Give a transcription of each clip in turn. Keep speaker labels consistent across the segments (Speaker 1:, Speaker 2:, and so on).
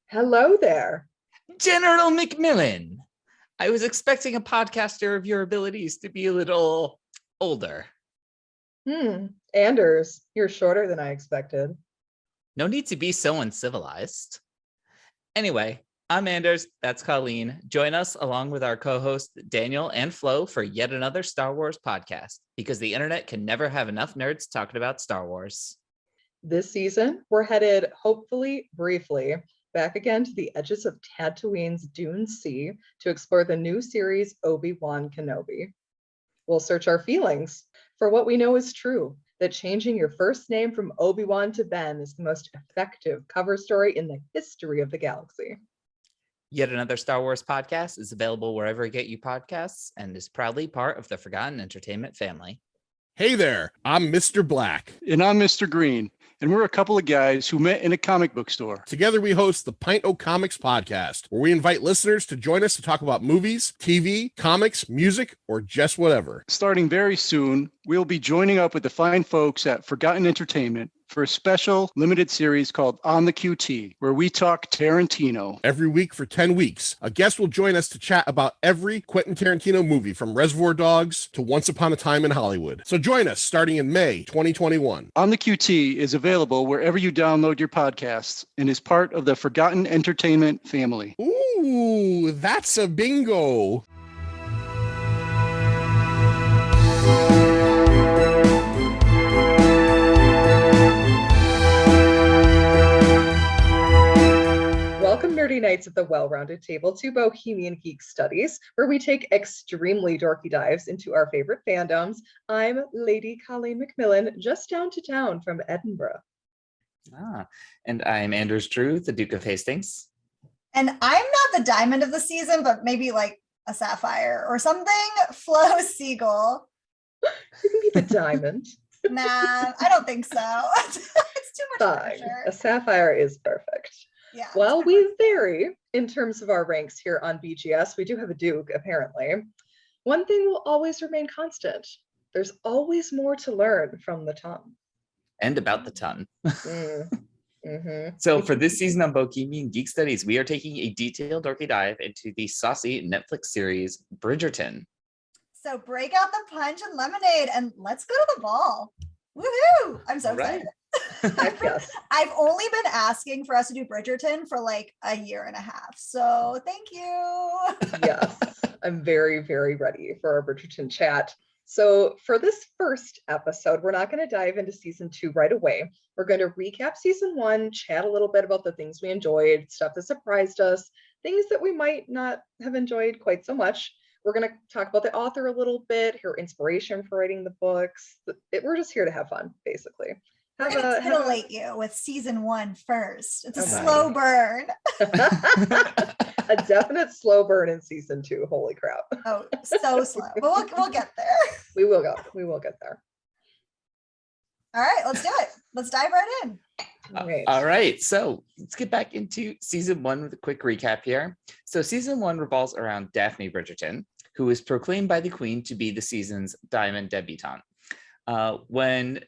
Speaker 1: Hello there.
Speaker 2: General McMillan. I was expecting a podcaster of your abilities to be a little older.
Speaker 1: Anders, you're shorter than I expected.
Speaker 2: No need to be so uncivilized. Anyway, I'm Anders. That's Colleen. Join us along with our co-host Daniel and Flo for yet another Star Wars podcast, because the internet can never have enough nerds talking about Star Wars.
Speaker 1: This season, we're headed, hopefully briefly, back again to the edges of Tatooine's Dune Sea to explore the new series Obi-Wan Kenobi. We'll search our feelings for what we know is true, that changing your first name from Obi-Wan to Ben is the most effective cover story in the history of the galaxy.
Speaker 2: Yet another Star Wars podcast is available wherever you get your podcasts and is proudly part of the Forgotten Entertainment family.
Speaker 3: Hey there, I'm Mr. Black.
Speaker 4: And I'm Mr. Green. And we're a couple of guys who met in a comic book store.
Speaker 3: Together we host the Pint O' Comics podcast, where we invite listeners to join us to talk about movies, TV, comics, music, or just whatever.
Speaker 4: Starting very soon, we'll be joining up with the fine folks at Forgotten Entertainment for a special limited series called On the QT, where we talk Tarantino.
Speaker 3: Every week for 10 weeks, a guest will join us to chat about every Quentin Tarantino movie, from Reservoir Dogs to Once Upon a Time in Hollywood. So join us starting in May 2021.
Speaker 4: On the QT is available wherever you download your podcasts and is part of the Forgotten Entertainment family.
Speaker 3: Ooh, that's a bingo.
Speaker 1: Welcome, nerdy knights at the well-rounded table, to Bohemian Geek Studies, where we take extremely dorky dives into our favorite fandoms. I'm Lady Colleen McMillan, just down to town from Edinburgh.
Speaker 2: And I'm Anders Drew, the Duke of Hastings.
Speaker 5: And I'm not the diamond of the season, but maybe like a sapphire or something. Flo Siegel.
Speaker 1: You can be the diamond.
Speaker 5: Nah, I don't think so. It's too much pressure.
Speaker 1: A sapphire is perfect.
Speaker 5: Yeah.
Speaker 1: Well, we vary in terms of our ranks here on BGS. We do have a Duke, apparently. One thing will always remain constant. There's always more to learn from the ton.
Speaker 2: And about the ton.
Speaker 1: Mm-hmm.
Speaker 2: So for this season on Bohemian Geek Studies, we are taking a detailed dorky dive into the saucy Netflix series Bridgerton.
Speaker 5: So break out the punch and lemonade and let's go to the ball. Woohoo! I'm so excited.
Speaker 1: Yes.
Speaker 5: I've only been asking for us to do Bridgerton for like a year and a half. So thank you.
Speaker 1: Yes, I'm very, very ready for our Bridgerton chat. So for this first episode, we're not going to dive into season 2 right away. We're going to recap season 1, chat a little bit about the things we enjoyed, stuff that surprised us, things that we might not have enjoyed quite so much. We're going to talk about the author a little bit, her inspiration for writing the books. We're just here to have fun, basically.
Speaker 5: We're going to titillate you with season 1 first. It's a slow burn.
Speaker 1: A definite slow burn in season 2. Holy crap.
Speaker 5: Oh, so slow. But we'll get there.
Speaker 1: We will get there.
Speaker 5: All right, let's do it. Let's dive right in.
Speaker 2: All right, so let's get back into season 1 with a quick recap here. So season 1 revolves around Daphne Bridgerton, who is proclaimed by the Queen to be the season's diamond debutante. When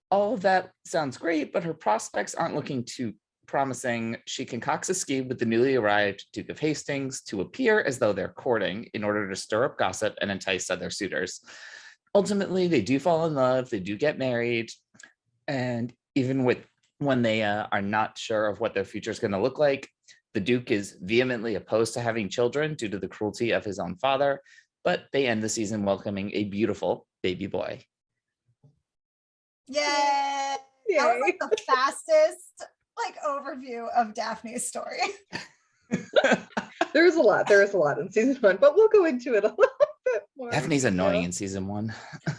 Speaker 2: all of that sounds great, but her prospects aren't looking too promising, she concocts a scheme with the newly arrived Duke of Hastings to appear as though they're courting in order to stir up gossip and entice other suitors. Ultimately, they do fall in love, they do get married, and even when they are not sure of what their future is going to look like, the Duke is vehemently opposed to having children due to the cruelty of his own father, but they end the season welcoming a beautiful baby boy.
Speaker 5: Yay! That was like the fastest overview of Daphne's story.
Speaker 1: There is a lot in season 1, but we'll go into it a little bit more.
Speaker 2: Daphne's annoying in season 1.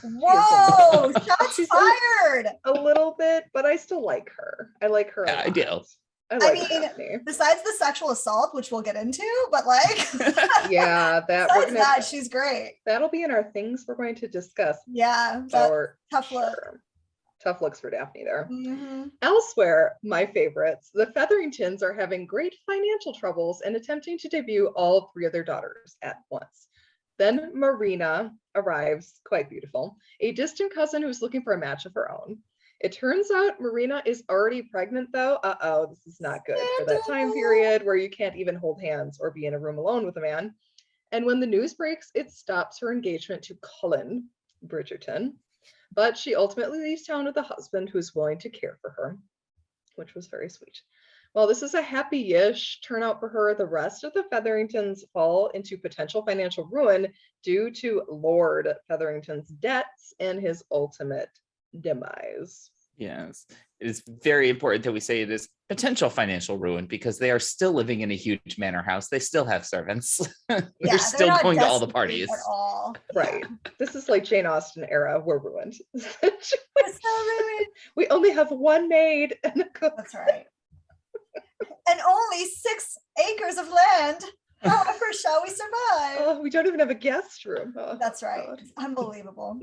Speaker 5: Whoa! Shots fired!
Speaker 1: A little bit, but I still like her. I like her.
Speaker 2: I do.
Speaker 1: I mean, Daphne.
Speaker 5: Besides the sexual assault, which we'll get into, but
Speaker 1: yeah,
Speaker 5: that she's great.
Speaker 1: That'll be in our things we're going to discuss.
Speaker 5: Yeah, tough look.
Speaker 1: Tough looks for Daphne there.
Speaker 5: Mm-hmm.
Speaker 1: Elsewhere, my favorites, the Featheringtons are having great financial troubles and attempting to debut all 3 of their daughters at once. Then Marina arrives, quite beautiful, a distant cousin who's looking for a match of her own. It turns out Marina is already pregnant, though. Uh-oh, this is not good for that time period where you can't even hold hands or be in a room alone with a man. And when the news breaks, it stops her engagement to Colleen Bridgerton. But she ultimately leaves town with a husband who's willing to care for her, which was very sweet. While this is a happy-ish turnout for her, the rest of the Featheringtons fall into potential financial ruin due to Lord Featherington's debts and his ultimate demise.
Speaker 2: Yes, it is very important that we say it is potential financial ruin because they are still living in a huge manor house. They still have servants. They're still
Speaker 5: not
Speaker 2: going to all the
Speaker 5: destitute
Speaker 2: parties.
Speaker 5: at all.
Speaker 1: Right. This is like Jane Austen era. We're ruined.
Speaker 5: We're so ruined.
Speaker 1: We only have one maid and a cook.
Speaker 5: That's right. And only 6 acres of land. However shall we survive?
Speaker 1: Oh, we don't even have a guest room. Oh,
Speaker 5: That's right.
Speaker 1: God.
Speaker 5: It's unbelievable.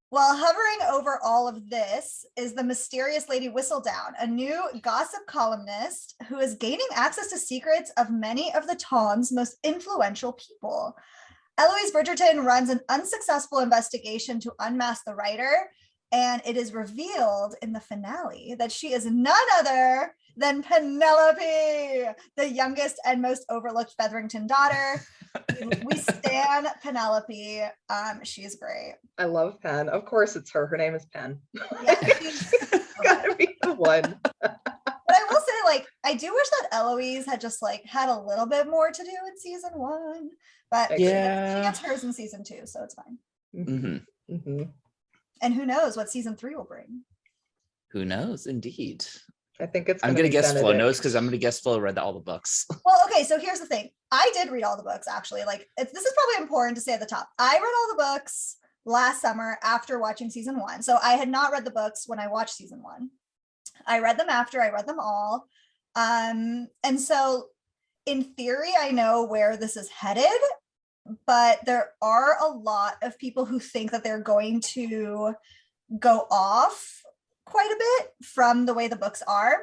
Speaker 5: While hovering over all of this is the mysterious Lady Whistledown, a new gossip columnist who is gaining access to secrets of many of the town's most influential people. Eloise Bridgerton runs an unsuccessful investigation to unmask the writer, and it is revealed in the finale that she is none other than Penelope, the youngest and most overlooked Featherington daughter. We stan Penelope. She's great.
Speaker 1: I love Pen. Of course it's her. Her name is Pen.
Speaker 5: Yeah, she's
Speaker 1: Gotta be the one.
Speaker 5: But I will say, like, I do wish that Eloise had just like had a little bit more to do in season 1, but she gets hers in season 2, so it's fine.
Speaker 2: Mm-hmm.
Speaker 1: Mm-hmm.
Speaker 5: And who knows what season 3 will bring?
Speaker 2: Who knows? Indeed.
Speaker 1: I think it's.
Speaker 2: I'm gonna guess Flo
Speaker 1: Benedict.
Speaker 2: knows because I'm gonna guess Flo read all the books.
Speaker 5: Well, okay, so here's the thing. I did read all the books, actually. Like, this is probably important to say at the top. I read all the books last summer after watching season 1. So I had not read the books when I watched season 1. I read them after. I read them all. And so in theory, I know where this is headed, but there are a lot of people who think that they're going to go off quite a bit from the way the books are,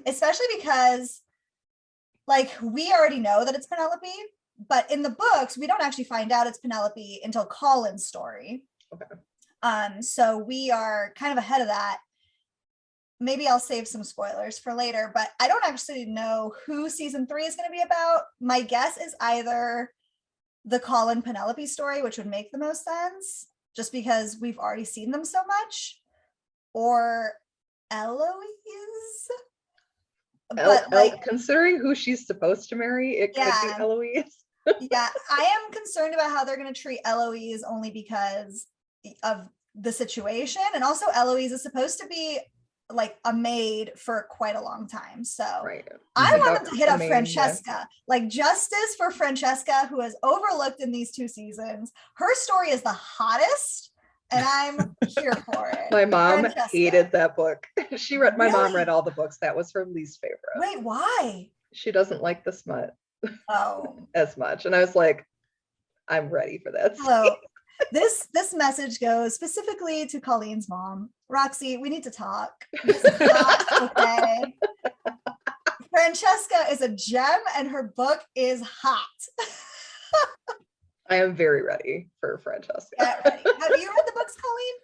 Speaker 5: especially because, like, we already know that it's Penelope, but in the books, we don't actually find out it's Penelope until Colin's story.
Speaker 1: Okay.
Speaker 5: So we are kind of ahead of that. Maybe I'll save some spoilers for later, but I don't actually know who season 3 is going to be about. My guess is either the Colin Penelope story, which would make the most sense, just because we've already seen them so much, or Eloise. But like,
Speaker 1: considering who she's supposed to marry, it could be Eloise.
Speaker 5: Yeah, I am concerned about how they're going to treat Eloise only because of the situation. And also Eloise is supposed to be like a maid for quite a long time. So I want them to hit up Francesca, like justice for Francesca, who is overlooked in these 2 seasons. Her story is the hottest. And I'm here for it.
Speaker 1: My mom hated that book. My mom read all the books. That was her least favorite.
Speaker 5: Wait, why?
Speaker 1: She doesn't like the smut
Speaker 5: as
Speaker 1: much. And I was like, I'm ready for that.
Speaker 5: So this message goes specifically to Colleen's mom. Roxy, we need to talk. This is not okay. Francesca is a gem and her book is hot.
Speaker 1: I am very ready for Francesca.
Speaker 5: Get ready. Have you read the books, Colleen?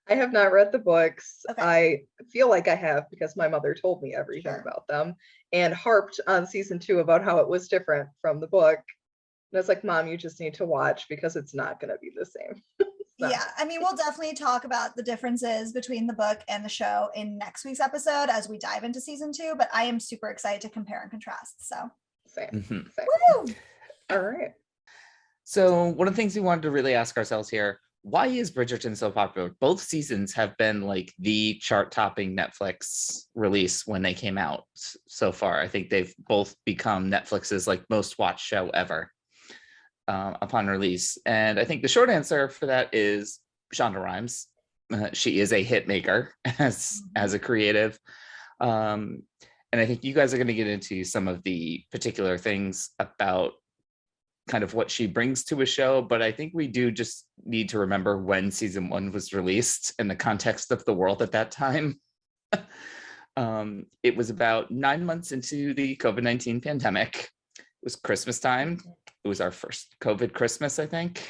Speaker 1: I have not read the books.
Speaker 5: Okay.
Speaker 1: I feel like I have because my mother told me everything about them and harped on season 2 about how it was different from the book. And I was like, Mom, you just need to watch because it's not going to be the same.
Speaker 5: Yeah, I mean, we'll definitely talk about the differences between the book and the show in next week's episode as we dive into season 2, but I am super excited to compare and contrast. So
Speaker 1: same.
Speaker 5: Woo!
Speaker 1: All right.
Speaker 2: So one of the things we wanted to really ask ourselves here, why is Bridgerton so popular? Both seasons have been like the chart-topping Netflix release when they came out so far. I think they've both become Netflix's like most watched show ever upon release. And I think the short answer for that is Shonda Rhimes. She is a hit maker as a creative. And I think you guys are going to get into some of the particular things about kind of what she brings to a show, but I think we do just need to remember when season 1 was released in the context of the world at that time. It was about 9 months into the COVID-19 pandemic. It was Christmas time. It was our first COVID Christmas, I think.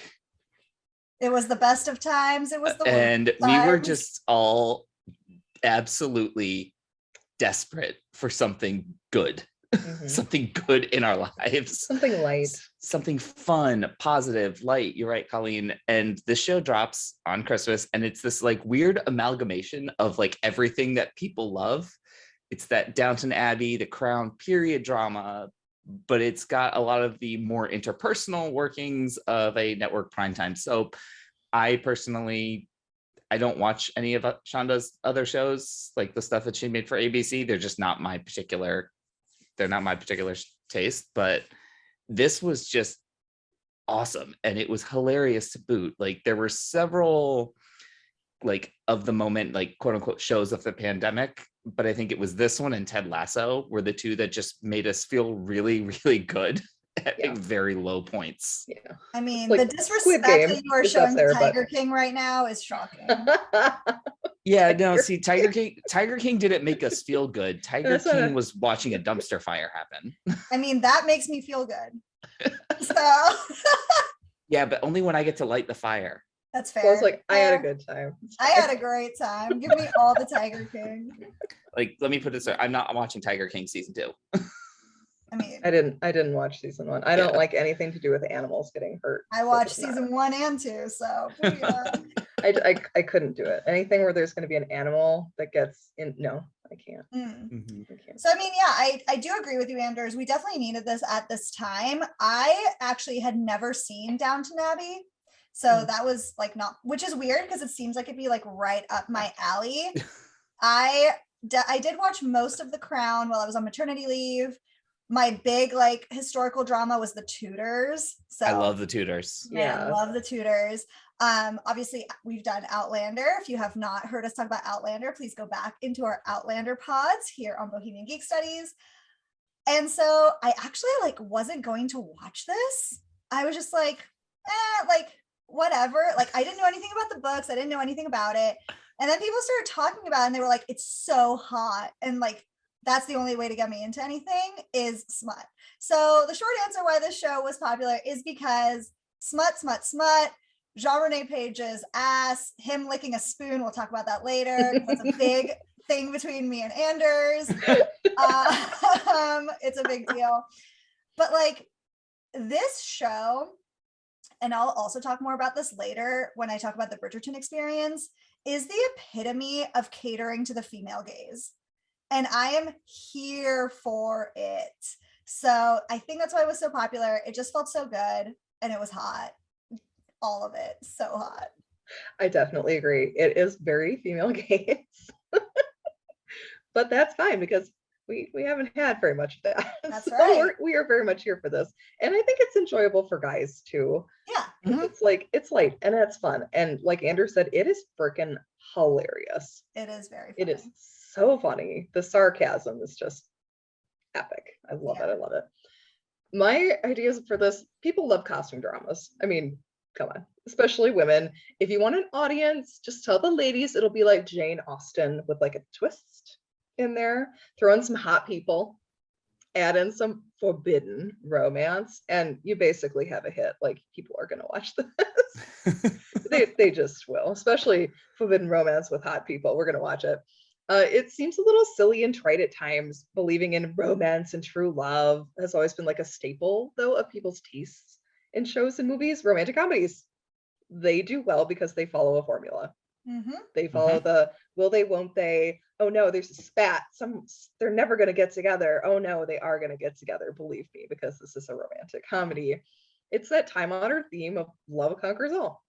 Speaker 5: It was the best of times. It was the worst
Speaker 2: and we were just all absolutely desperate for something good. Something good in our lives.
Speaker 1: Something light.
Speaker 2: Something fun, positive, light. You're right, Colleen. And the show drops on Christmas, and it's this like weird amalgamation of like everything that people love. It's that Downton Abbey, The Crown period drama, but it's got a lot of the more interpersonal workings of a network primetime soap. I personally, I don't watch any of Shonda's other shows, like the stuff that she made for ABC. They're not my particular taste, but this was just awesome. And it was hilarious to boot. Like there were several like of the moment, like quote unquote shows of the pandemic, but I think it was this one and Ted Lasso were the two that just made us feel really, really good at very low points.
Speaker 1: Yeah.
Speaker 5: I mean,
Speaker 1: Like,
Speaker 5: the disrespect that you are showing to Tiger King right now is shocking.
Speaker 2: Yeah, no, see, Tiger King didn't make us feel good. Tiger King was watching a dumpster fire happen.
Speaker 5: I mean, that makes me feel good. So
Speaker 2: yeah, but only when I get to light the fire.
Speaker 5: That's fair.
Speaker 1: So I was like, I had a good time.
Speaker 5: I had a great time. Give me all the Tiger King.
Speaker 2: Like, let me put this, I'm not watching Tiger King season 2.
Speaker 5: I mean,
Speaker 1: I didn't watch season 1. I don't like anything to do with animals getting hurt.
Speaker 5: I watched season 1 and 2, so
Speaker 1: I couldn't do it. Anything where there's going to be an animal that gets in, no, I can't. I can't.
Speaker 5: So I mean, yeah, I do agree with you, Anders. We definitely needed this at this time. I actually had never seen Downton Abbey. So that was like not, which is weird because it seems like it'd be like right up my alley. I did watch most of The Crown while I was on maternity leave. My big like historical drama was The Tudors. So
Speaker 2: I love The Tudors.
Speaker 5: Man, I love The Tudors. Obviously we've done Outlander. If you have not heard us talk about Outlander, please go back into our Outlander pods here on Bohemian Geek Studies. And so I actually like wasn't going to watch this. I was just like, like whatever. Like I didn't know anything about the books. I didn't know anything about it. And then people started talking about it and they were like, it's so hot. And like, that's the only way to get me into anything is smut. So the short answer why this show was popular is because smut, Jean-René Page's ass, him licking a spoon. We'll talk about that later. That's a big thing between me and Anders. It's a big deal. But like this show, and I'll also talk more about this later when I talk about the Bridgerton Experience, is the epitome of catering to the female gaze. And I am here for it. So I think that's why it was so popular. It just felt so good and it was hot. All of it, so hot.
Speaker 1: I definitely agree. It is very female gaze. But that's fine because we haven't had very much of that.
Speaker 5: That's
Speaker 1: so
Speaker 5: right.
Speaker 1: We are very much here for this. And I think it's enjoyable for guys too.
Speaker 5: Yeah.
Speaker 1: It's like, it's light and it's fun. And like Andrew said, it is freaking hilarious.
Speaker 5: It is very funny.
Speaker 1: It is so funny. The sarcasm is just epic. I love it. I love it. My ideas for this, people love costume dramas. I mean, come on, especially women. If you want an audience, just tell the ladies it'll be like Jane Austen with like a twist in there. Throw in some hot people, add in some forbidden romance, and you basically have a hit. Like people are gonna watch this. they just will, especially forbidden romance with hot people. We're gonna watch it. It seems a little silly and trite at times. Believing in romance and true love has always been like a staple, though, of people's tastes in shows and movies. Romantic comedies, they do well because they follow a formula. They follow the will they, won't they? Oh no, there's a spat. They're never going to get together. Oh no, they are going to get together. Believe me, because this is a romantic comedy. It's that time-honored theme of love conquers all.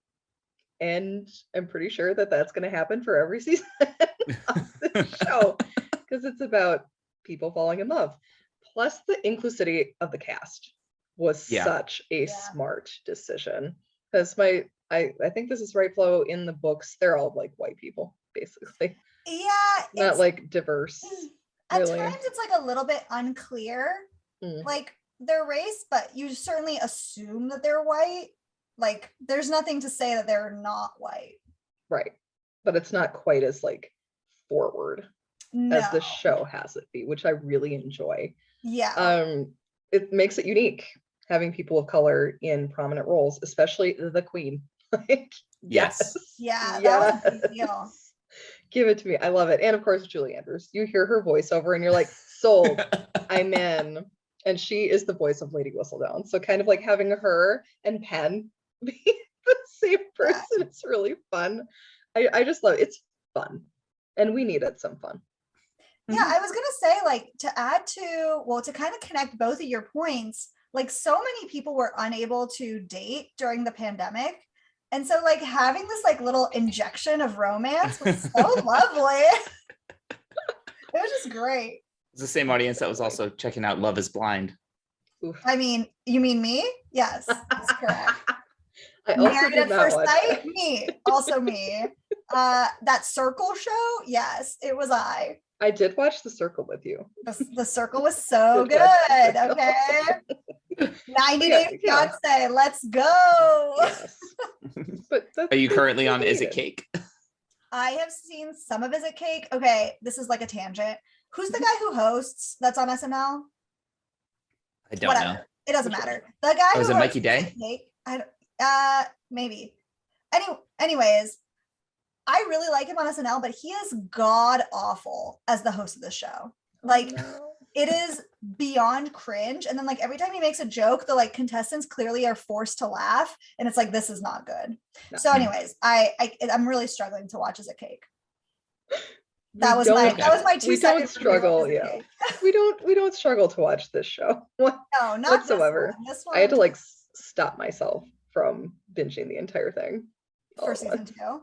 Speaker 1: And I'm pretty sure that that's going to happen for every season of the show because it's about people falling in love. Plus, the inclusivity of the cast was such a smart decision. Because I think this is right, Flo, in the books, they're all like white people, basically.
Speaker 5: Yeah.
Speaker 1: Not like diverse.
Speaker 5: At
Speaker 1: really.
Speaker 5: times it's like a little bit unclear, like their race, but you certainly assume that they're white. Like there's nothing to say that they're not white.
Speaker 1: Right. But it's not quite as like forward as the show has it be, which I really enjoy.
Speaker 5: Yeah.
Speaker 1: It makes it unique having people of color in prominent roles, especially the Queen. Like,
Speaker 2: yes.
Speaker 5: Yeah, that was a big deal.
Speaker 1: Give it to me. I love it. And of course, Julie Andrews. You hear her voiceover and you're like, sold. I'm in. And she is the voice of Lady Whistledown. So kind of like having her and Penn be the same person. It's really fun. I just love it. It's fun. And we needed some fun.
Speaker 5: Yeah, I was gonna say, like, to add to, well, to kind of connect both of your points, like so many people were unable to date during the pandemic. And so like having this like little injection of romance was so lovely. It was just great.
Speaker 2: It's the same audience that was also checking out Love is Blind.
Speaker 1: Oof.
Speaker 5: I mean, you mean me? Yes, that's correct.
Speaker 1: I also
Speaker 5: Married
Speaker 1: did
Speaker 5: at
Speaker 1: not
Speaker 5: First
Speaker 1: watch
Speaker 5: Sight,
Speaker 1: that.
Speaker 5: me, also me. That Circle show, yes, it was I.
Speaker 1: I did watch The Circle with you.
Speaker 5: The Circle was so
Speaker 1: Did watch The
Speaker 5: good.
Speaker 1: Circle.
Speaker 5: Okay. 90
Speaker 1: Yeah,
Speaker 5: Day
Speaker 1: yeah.
Speaker 5: Fiance, let's go.
Speaker 1: Yes. But
Speaker 2: Are you currently on
Speaker 1: that's
Speaker 2: Is It
Speaker 1: needed.
Speaker 2: Cake?
Speaker 5: I have seen some of Is It Cake. Okay, this is like a tangent. Who's the guy who hosts that's on SNL?
Speaker 2: I don't know.
Speaker 5: It doesn't
Speaker 1: Which one?
Speaker 5: matter. The guy
Speaker 2: Oh,
Speaker 5: who
Speaker 2: is it
Speaker 5: hosts
Speaker 2: Mikey Day?
Speaker 5: Is It Cake, maybe. Anyways, I really like him on SNL, but he is god awful as the host of the show. Like,
Speaker 1: No.
Speaker 5: it is beyond cringe. And then like every time he makes a joke, the like contestants clearly are forced to laugh, and it's like, this is not good.
Speaker 1: No.
Speaker 5: So, anyways, I'm really struggling to watch As a Cake. That was
Speaker 1: don't-
Speaker 5: my 2
Speaker 1: we don't
Speaker 5: seconds review of
Speaker 1: struggle,
Speaker 5: As a
Speaker 1: yeah.
Speaker 5: Cake.
Speaker 1: We don't struggle to watch this show
Speaker 5: No, not
Speaker 1: whatsoever.
Speaker 5: This
Speaker 1: I had to
Speaker 5: one
Speaker 1: like stop myself from binging the entire thing. all
Speaker 5: for
Speaker 1: at
Speaker 5: season
Speaker 1: once.
Speaker 5: 2.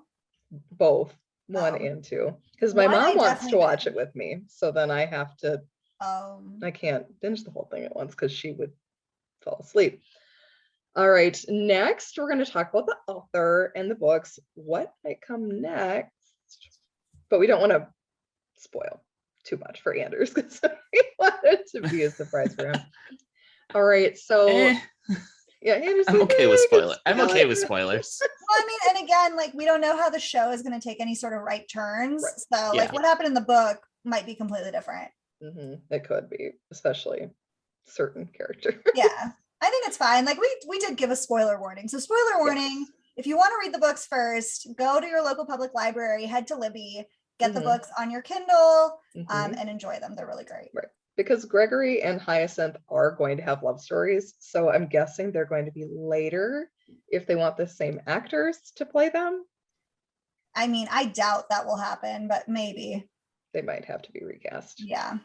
Speaker 1: Both 1
Speaker 5: Oh.
Speaker 1: and 2, because my
Speaker 5: One, I
Speaker 1: mom wants to
Speaker 5: definitely
Speaker 1: watch
Speaker 5: did.
Speaker 1: it with me, so then I have to.
Speaker 5: Um,
Speaker 1: I can't binge the whole thing at once because she would fall asleep. All right, next we're going to talk about the author and the books. What might come next? But we don't want to spoil too much for Anders because we want it to be a surprise for him. All right, so yeah, Anders,
Speaker 2: I'm okay with
Speaker 1: spoilers.
Speaker 2: spoilers. I'm okay with spoilers.
Speaker 5: well, I mean, and again, like we don't know how the show is going to take any sort of right turns.
Speaker 1: Right.
Speaker 5: So,
Speaker 2: Yeah.
Speaker 5: like what happened in the book might be completely different.
Speaker 1: It could be, especially certain characters.
Speaker 5: Yeah, I think it's fine. Like we did give a spoiler warning. So, spoiler warning. If you want to read the books first, go to your local public library, head to Libby, get the
Speaker 1: Mhm.
Speaker 5: books on your Kindle,
Speaker 1: Mhm.
Speaker 5: and enjoy them. They're really great.
Speaker 1: Because Gregory and Hyacinth are going to have love stories, so I'm guessing they're going to be later if they want the same actors to play them.
Speaker 5: I mean, I doubt that will happen, but maybe.
Speaker 1: They might have to be recast
Speaker 5: Yeah.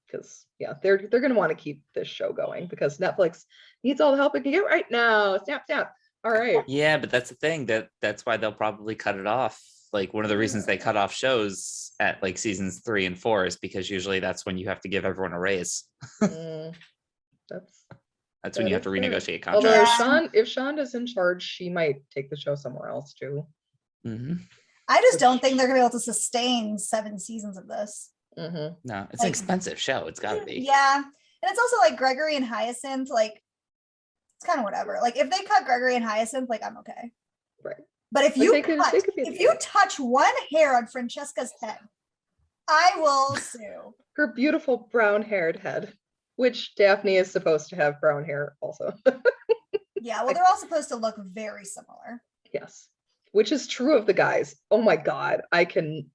Speaker 1: because they're going to want to keep this show going because Netflix needs all the help it can get right now. Snap. All right.
Speaker 2: Yeah, but that's the thing, that's why they'll probably cut it off. Like one of the reasons they cut off shows at like seasons 3 and 4 is because usually that's when you have to give everyone a raise.
Speaker 1: Mm,
Speaker 2: That's when you have to
Speaker 1: that is fair.
Speaker 2: renegotiate
Speaker 1: Although
Speaker 2: contracts.
Speaker 5: Yeah.
Speaker 1: if Shonda's in charge, she might take the show somewhere else too.
Speaker 2: Mhm.
Speaker 5: I just don't
Speaker 1: Which-
Speaker 5: think they're gonna be able to sustain 7 seasons of this.
Speaker 1: Mhm.
Speaker 2: No, it's an
Speaker 5: Like-
Speaker 2: expensive show. It's gotta be.
Speaker 5: Yeah. And it's also like Gregory and Hyacinth, like it's kind of whatever. Like if they cut Gregory and Hyacinth, like I'm okay.
Speaker 1: Right.
Speaker 5: But if
Speaker 1: Like,
Speaker 5: you
Speaker 1: they could be
Speaker 5: if you
Speaker 1: together.
Speaker 5: touch one hair on Francesca's head, I will sue.
Speaker 1: Her beautiful brown-haired head, which Daphne is supposed to have brown hair also.
Speaker 5: Yeah, well, they're all supposed to look very similar.
Speaker 1: Yes, which is true of the guys. Oh my God,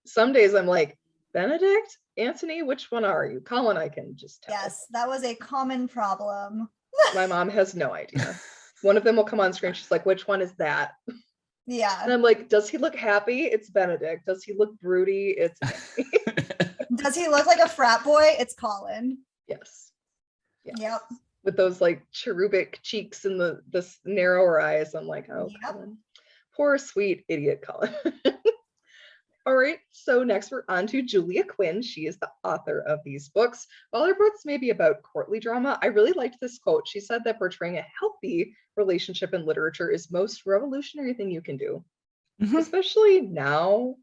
Speaker 1: some days I'm like, Benedict, Anthony, which one are you? Colin, I can just tell.
Speaker 5: Yes, that was a common problem.
Speaker 1: My mom has no idea. One of them will come on screen. She's like, which one is that? And
Speaker 5: Yeah.
Speaker 1: I'm like, does he look happy? It's Benedict. Does he look broody? It's Anthony.
Speaker 5: Does he look like a frat boy? It's Colin.
Speaker 1: Yes.
Speaker 5: Yep.
Speaker 1: With those like cherubic cheeks and the narrower eyes. I'm like, oh,
Speaker 5: Yep.
Speaker 1: Colin. Poor sweet idiot Colin. All right, so next we're on to Julia Quinn. She is the author of these books. While her books may be about courtly drama, I really liked this quote. She said that portraying a healthy relationship in literature is most revolutionary thing you can do,
Speaker 2: Mhm.
Speaker 1: especially nowadays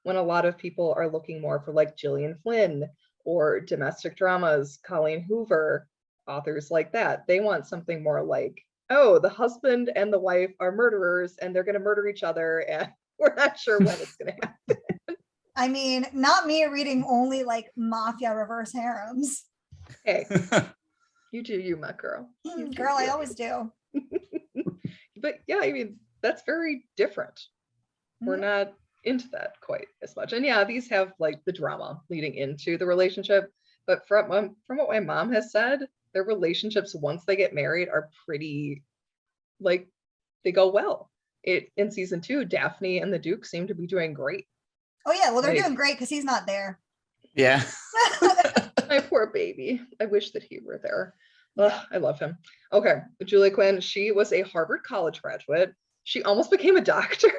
Speaker 1: when a lot of people are looking more for like Gillian Flynn or domestic dramas, Colleen Hoover, authors like that. They want something more like, oh, the husband and the wife are murderers and they're going to murder each other and we're not sure when it's going to happen.
Speaker 5: I mean, not me reading only like mafia reverse harems.
Speaker 1: Hey, you do you, my girl. You do
Speaker 5: Girl, I
Speaker 1: you.
Speaker 5: always do.
Speaker 1: But yeah, I mean, that's very different. We're
Speaker 5: Mhm.
Speaker 1: not into that quite as much. And yeah, these have like the drama leading into the relationship. But from what my mom has said, their relationships once they get married are pretty like they go well. In season 2, Daphne and the Duke seem to be doing great.
Speaker 5: Oh yeah, well they're
Speaker 1: Like-
Speaker 5: doing great because he's not there.
Speaker 2: Yeah.
Speaker 1: My poor baby. I wish that he were there. Ugh, I love him. Okay, Julia Quinn, she was a Harvard College graduate. She almost became a doctor.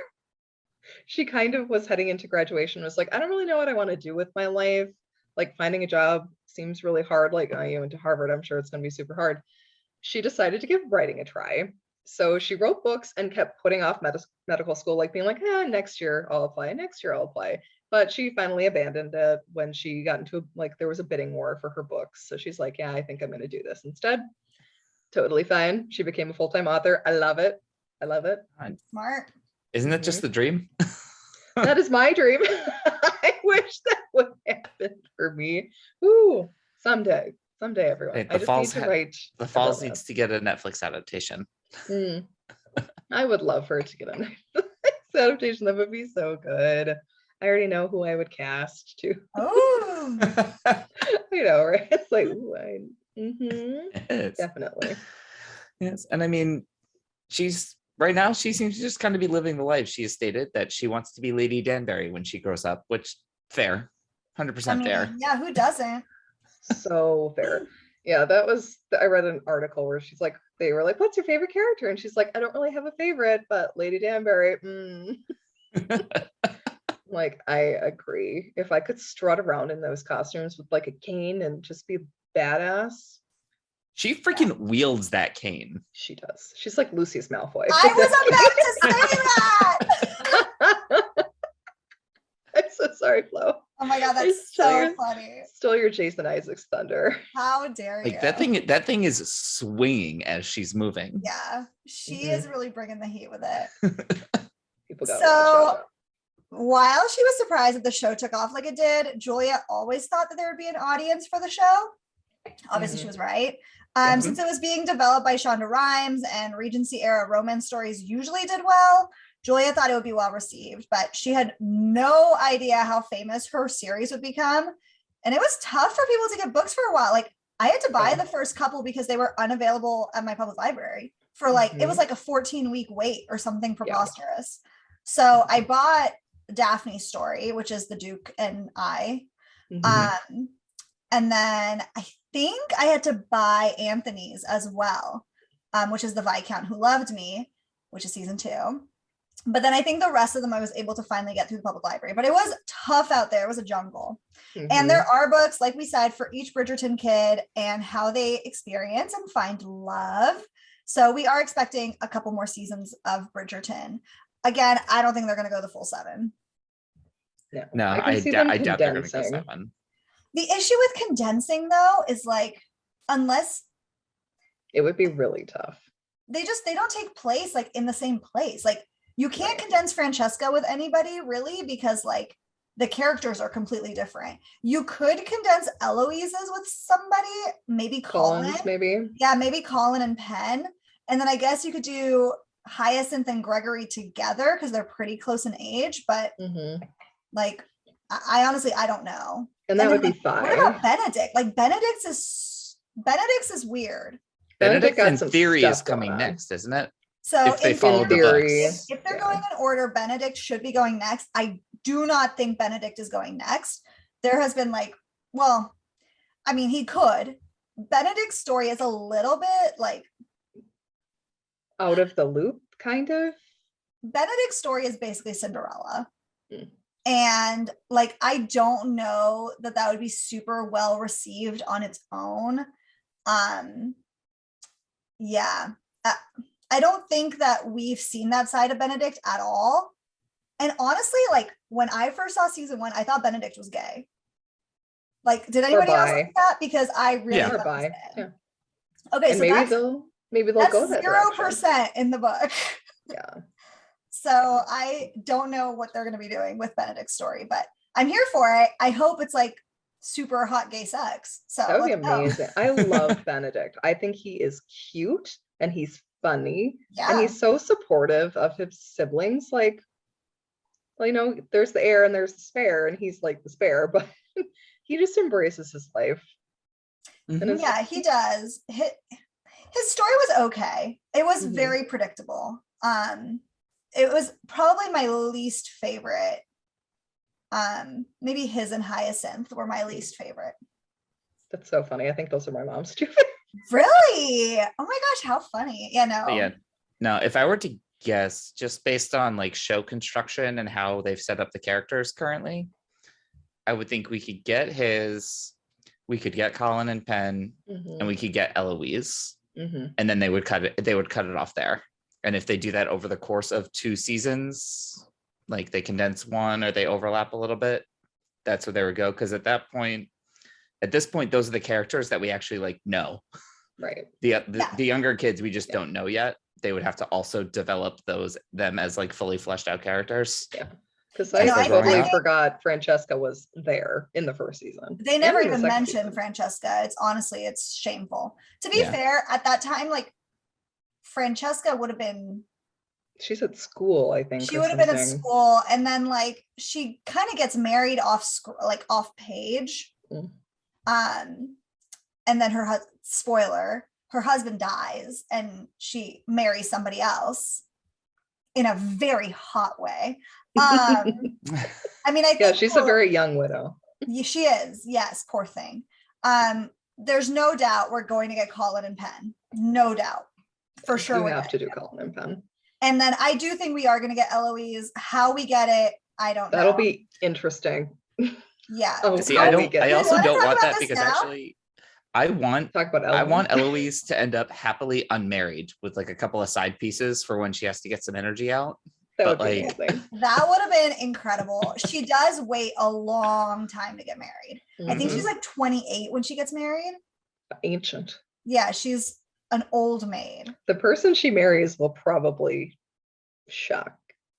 Speaker 1: She kind of was heading into graduation, was like, I don't really know what I want to do with my life. Like finding a job seems really hard. Like, oh, you went to Harvard, I'm sure it's going to be super hard. She decided to give writing a try. So she wrote books and kept putting off medical school, like being like, next year I'll apply, next year I'll apply. But she finally abandoned it when she got into like there was a bidding war for her books. So she's like, yeah, I think I'm going to do this instead. Totally fine. She became a full-time author. I love it. I love it.
Speaker 5: Smart.
Speaker 2: Isn't it just the dream?
Speaker 1: That is my dream. I wish that would happen for me. Ooh, someday, everyone.
Speaker 2: Hey,
Speaker 1: I just need to write.
Speaker 2: The Falls
Speaker 1: romance.
Speaker 2: needs to get a Netflix adaptation.
Speaker 1: I would love her to get a Netflix adaptation. That would be so good. I already know who I would cast too.
Speaker 5: Oh,
Speaker 1: I know, right? It's like, ooh,
Speaker 2: Yes.
Speaker 1: definitely.
Speaker 2: Yes. And I mean, right now, she seems to just kind of be living the life. She has stated that she wants to be Lady Danbury when she grows up, which fair, 100% fair.
Speaker 5: yeah, who doesn't?
Speaker 1: So fair. Yeah, I read an article where they were like, what's your favorite character? And she's like, I don't really have a favorite, but Lady Danbury. Like, I agree. If I could strut around in those costumes with like a cane and just be badass.
Speaker 2: She freaking wields that cane.
Speaker 1: She does. She's like Lucius Malfoy.
Speaker 5: I was about to say that.
Speaker 1: I'm so sorry, Flo.
Speaker 5: Oh my god,
Speaker 1: I
Speaker 5: that's
Speaker 1: stole
Speaker 5: so
Speaker 1: your-
Speaker 5: funny.
Speaker 1: Stole your Jason Isaacs thunder.
Speaker 5: How dare you?
Speaker 2: Like that thing is swinging as she's moving.
Speaker 5: Yeah, she
Speaker 1: Mhm.
Speaker 5: is really bringing the heat with it.
Speaker 1: People got
Speaker 5: So, while she was surprised that the show took off like it did, Julia always thought that there would be an audience for the show. Obviously, she was right.
Speaker 1: Mhm.
Speaker 5: Since it was being developed by Shonda Rhimes and Regency era romance stories usually did well, Julia thought it would be well received, but she had no idea how famous her series would become. And it was tough for people to get books for a while. Like, I had to buy the first couple because they were unavailable at my public library for like, it was like a 14-week wait or something preposterous. So I bought Daphne's story, which is the Duke and I.
Speaker 1: Mhm.
Speaker 5: And then I think I had to buy Anthony's as well, which is the Viscount Who Loved Me, which is season 2. But then I think the rest of them I was able to finally get through the public library. But it was tough out there. It was a jungle.
Speaker 1: Mhm.
Speaker 5: And there are books, like we said, for each Bridgerton kid and how they experience and find love. So we are expecting a couple more seasons of Bridgerton. Again, I don't think they're going to go the full 7.
Speaker 2: No,
Speaker 1: I can
Speaker 2: I
Speaker 1: see them
Speaker 2: doubt they're going to go
Speaker 1: condensing.
Speaker 2: 7.
Speaker 5: The issue with condensing, though, is like, unless
Speaker 1: It would be really tough.
Speaker 5: they don't take place like in the same place. Like, you can't condense Francesca with anybody really, because like the characters are completely different. You could condense Eloise's with somebody, maybe Colin.
Speaker 1: Collins, maybe.
Speaker 5: Yeah, maybe Colin and Penn. And then I guess you could do Hyacinth and Gregory together because they're pretty close in age. But
Speaker 1: Mhm.
Speaker 5: like, I honestly, I don't know.
Speaker 1: And that
Speaker 5: then,
Speaker 1: would be
Speaker 5: like,
Speaker 1: fine.
Speaker 5: What about Benedict? Like, Benedict's is weird.
Speaker 1: Benedict
Speaker 2: Benedict
Speaker 1: got
Speaker 2: in
Speaker 1: some
Speaker 2: theory is
Speaker 1: stuff going
Speaker 2: coming
Speaker 1: on.
Speaker 2: next, isn't it?
Speaker 5: So
Speaker 2: If they
Speaker 5: in
Speaker 2: follow the
Speaker 1: theory,
Speaker 2: books.
Speaker 5: if they're
Speaker 1: yeah.
Speaker 5: going in order, Benedict should be going next. I do not think Benedict is going next. There has been like, well, I mean, he could. Benedict's story is a little bit like,
Speaker 1: Out of the loop, kind of.
Speaker 5: Benedict's story is basically Cinderella.
Speaker 1: Mm.
Speaker 5: And like, I don't know that would be super well received on its own. Yeah. I don't think that we've seen that side of Benedict at all. And honestly, like when I first saw season 1, I thought Benedict was gay. Like, did anybody else
Speaker 1: bi.
Speaker 5: think that? Because I really
Speaker 2: Yeah.
Speaker 5: thought
Speaker 1: Or
Speaker 5: he was
Speaker 1: bi.
Speaker 5: gay.
Speaker 1: Yeah.
Speaker 5: Okay,
Speaker 1: And
Speaker 5: so
Speaker 1: maybe they'll
Speaker 5: that's
Speaker 1: go that direction.
Speaker 5: 0% in the book.
Speaker 1: Yeah.
Speaker 5: So I don't know what they're going to be doing with Benedict's story, but I'm here for it. I hope it's like super hot gay sex. So
Speaker 1: That would be
Speaker 5: let's go.
Speaker 1: amazing. I love Benedict. I think he is cute and he's funny and
Speaker 5: Yeah.
Speaker 1: he's so supportive of his siblings. Like well, you know, there's the heir and there's the spare, and he's like the spare, but he just embraces his life.
Speaker 2: Mhm.
Speaker 1: And it's,
Speaker 5: Yeah, he does. His story was okay. It was
Speaker 1: Mhm.
Speaker 5: very predictable. It was probably my least favorite. Maybe his and Hyacinth were my least favorite.
Speaker 1: that's so funny. I think those are my mom's too.
Speaker 5: Really? Oh my gosh, how funny. Yeah, no.
Speaker 2: But yeah, no, if I were to guess, just based on like show construction and how they've set up the characters currently, I would think we could get Colin and Penn, and we could get Eloise, and then they would cut it off there. And if they do that over the course of 2 seasons, like they condense one or they overlap a little bit, that's where they would go. Because at this point, those are the characters that we actually like know.
Speaker 1: Right.
Speaker 2: The younger kids we just don't know yet. They would have to also develop them as like fully fleshed out characters.
Speaker 1: Yeah. Because
Speaker 5: You know,
Speaker 1: I
Speaker 5: I
Speaker 1: totally
Speaker 5: think-
Speaker 1: forgot Francesca was there in the first season.
Speaker 5: They
Speaker 1: And
Speaker 5: never
Speaker 1: in the
Speaker 5: even
Speaker 1: second
Speaker 5: mentioned
Speaker 1: season.
Speaker 5: Francesca. It's shameful. To be
Speaker 2: Yeah.
Speaker 5: fair, at that time, like Francesca would have been,
Speaker 1: She's at school, I think.
Speaker 5: she
Speaker 1: or
Speaker 5: would have been at
Speaker 1: something.
Speaker 5: school, and then like she kind of gets married off page.
Speaker 1: Mm.
Speaker 5: And then spoiler, her husband dies and she marries somebody else in a very hot way. I mean, I think
Speaker 1: Yeah, she's a very young widow.
Speaker 5: she is, yes, poor thing. There's no doubt we're going to get Colin and Penn. No doubt. For sure.
Speaker 1: You
Speaker 5: we're
Speaker 1: have to
Speaker 5: getting
Speaker 1: do Colin and Penn.
Speaker 5: And then I do think we are going to get Eloise. How we get it, I don't know.
Speaker 1: That'll be interesting.
Speaker 5: Yeah.
Speaker 1: Oh,
Speaker 2: See,
Speaker 1: how
Speaker 2: I
Speaker 1: we
Speaker 2: don't.
Speaker 1: get
Speaker 2: I
Speaker 1: it.
Speaker 2: also
Speaker 5: wanna
Speaker 2: don't
Speaker 5: talk
Speaker 2: want
Speaker 5: about
Speaker 2: that
Speaker 5: this
Speaker 2: because
Speaker 5: now?
Speaker 2: actually, I want
Speaker 1: Talk about
Speaker 2: Eloise to end up happily unmarried with like a couple of side pieces for when she has to get some energy out.
Speaker 1: That
Speaker 2: but,
Speaker 1: would be
Speaker 2: like,
Speaker 1: amazing.
Speaker 5: That would have been incredible. She does wait a long time to get married. I think
Speaker 1: Mhm.
Speaker 5: she's like 28 when she gets married.
Speaker 1: Ancient.
Speaker 5: Yeah, she's an old maid.
Speaker 1: The person she marries will probably shock.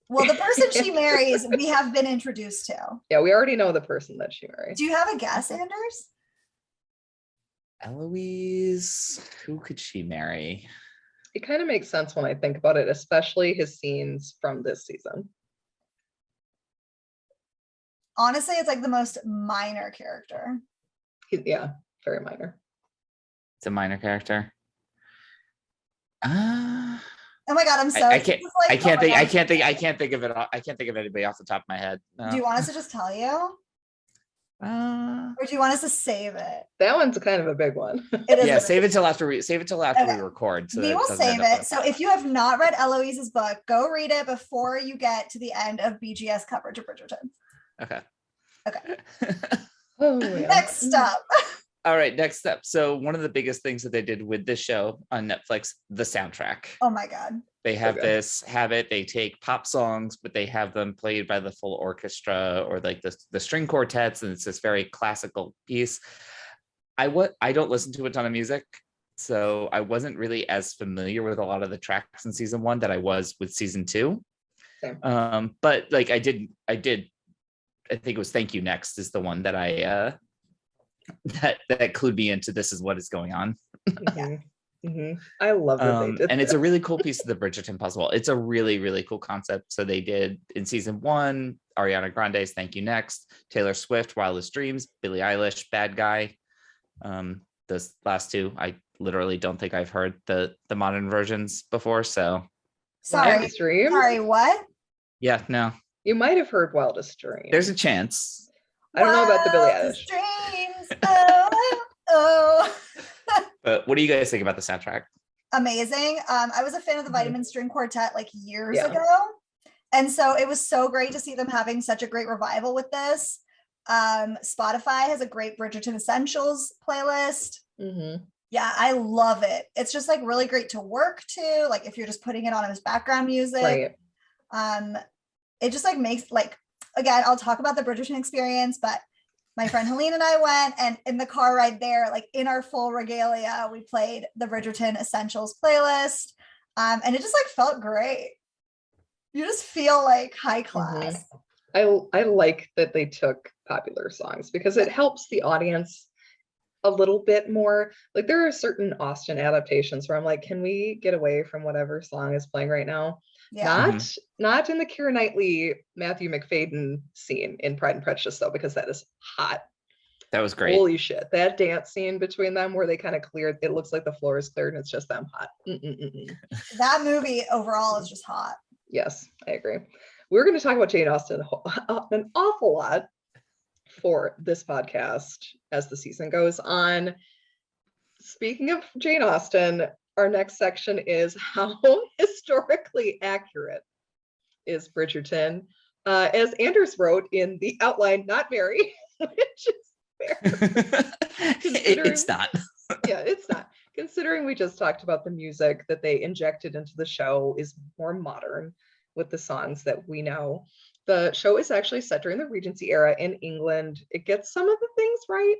Speaker 5: Well, the person she marries, we have been introduced to.
Speaker 1: Yeah, we already know the person that she marries.
Speaker 5: Do you have a guess, Anders?
Speaker 2: Eloise, who could she marry?
Speaker 1: It kind of makes sense when I think about it, especially his scenes from this season.
Speaker 5: Honestly, it's like the most minor character.
Speaker 1: Yeah, very minor.
Speaker 2: It's a minor character.
Speaker 5: Oh my god, I'm so.
Speaker 2: I can't.
Speaker 5: this is like,
Speaker 2: I can't
Speaker 5: oh my
Speaker 2: think. I
Speaker 5: God.
Speaker 2: can't think. I can't think of it. I can't think of anybody off the top of my head. No.
Speaker 5: Do you want us to just tell you,
Speaker 2: Uh,
Speaker 5: or do you want us to save it?
Speaker 1: That one's kind of a big one.
Speaker 5: It is.
Speaker 2: yeah,
Speaker 5: a-
Speaker 2: save it till after we
Speaker 5: Okay.
Speaker 2: record. So
Speaker 5: we
Speaker 2: that
Speaker 5: will
Speaker 2: doesn't
Speaker 5: save
Speaker 2: end up
Speaker 5: it. So if you have not read Eloise's book, go read it before you get to the end of BGS coverage of Bridgerton.
Speaker 2: Okay.
Speaker 5: Okay.
Speaker 1: Oh, yeah.
Speaker 5: Next up.
Speaker 2: All right. Next up. So one of the biggest things that they did with this show on Netflix, the soundtrack.
Speaker 5: Oh my god.
Speaker 2: They have
Speaker 1: good.
Speaker 2: this habit. They take pop songs, but they have them played by the full orchestra or like the string quartets, and it's this very classical piece. I don't listen to a ton of music, so I wasn't really as familiar with a lot of the tracks in season 1 that I was with season 2.
Speaker 1: Same.
Speaker 2: But like I think it was Thank You Next is the one that I that clued me into this is what is going on.
Speaker 1: Mhm. Mhm. I love that they did
Speaker 2: And it's
Speaker 1: that.
Speaker 2: a really cool piece of the Bridgerton puzzle. It's a really, really cool concept. So they did in season 1, Ariana Grande's Thank You Next, Taylor Swift, Wildest Dreams, Billie Eilish, Bad Guy. Those last 2, I literally don't think I've heard the modern versions before. So
Speaker 5: Sorry.
Speaker 1: Wildest Dreams?
Speaker 5: Sorry, what?
Speaker 2: yeah, no,
Speaker 1: You might have heard Wildest Dreams.
Speaker 2: there's a chance.
Speaker 1: I don't know about the Billie
Speaker 5: Wildest
Speaker 1: Eilish.
Speaker 5: Dreams. Oh.
Speaker 2: But what do you guys think about the soundtrack?
Speaker 5: Amazing. I was a fan of the
Speaker 1: Mhm.
Speaker 5: Vitamin String Quartet like years
Speaker 1: Yeah.
Speaker 5: ago. And so it was so great to see them having such a great revival with this. Spotify has a great Bridgerton Essentials playlist.
Speaker 1: Mhm.
Speaker 5: Yeah, I love it. It's just like really great to work to, like if you're just putting it on as background music.
Speaker 1: Right.
Speaker 5: It just like makes like, again, I'll talk about the Bridgerton experience, but my friend Helene and I went, and in the car ride there, like in our full regalia, we played the Bridgerton Essentials playlist. And it just like felt great. You just feel like high class.
Speaker 1: I like that they took popular songs because it helps the audience a little bit more. Like there are certain Austen adaptations where I'm like, can we get away from whatever song is playing right now?
Speaker 5: Yeah.
Speaker 1: Not in the Keira Knightley, Matthew McFadden scene in Pride and Prejudice, though, because that is hot.
Speaker 2: That was great.
Speaker 1: Holy shit. That dance scene between them where they kind of cleared, it looks like the floor is cleared and it's just them hot.
Speaker 5: That movie overall is just hot.
Speaker 1: Yes, I agree. We're going to talk about Jane Austen an awful lot for this podcast as the season goes on. Speaking of Jane Austen, our next section is how historically accurate is Bridgerton? As Anders wrote in the outline, not very, which is fair.
Speaker 2: It's not.
Speaker 1: Yeah, it's not. Considering we just talked about the music that they injected into the show is more modern with the songs that we know. The show is actually set during the Regency era in England. It gets some of the things right.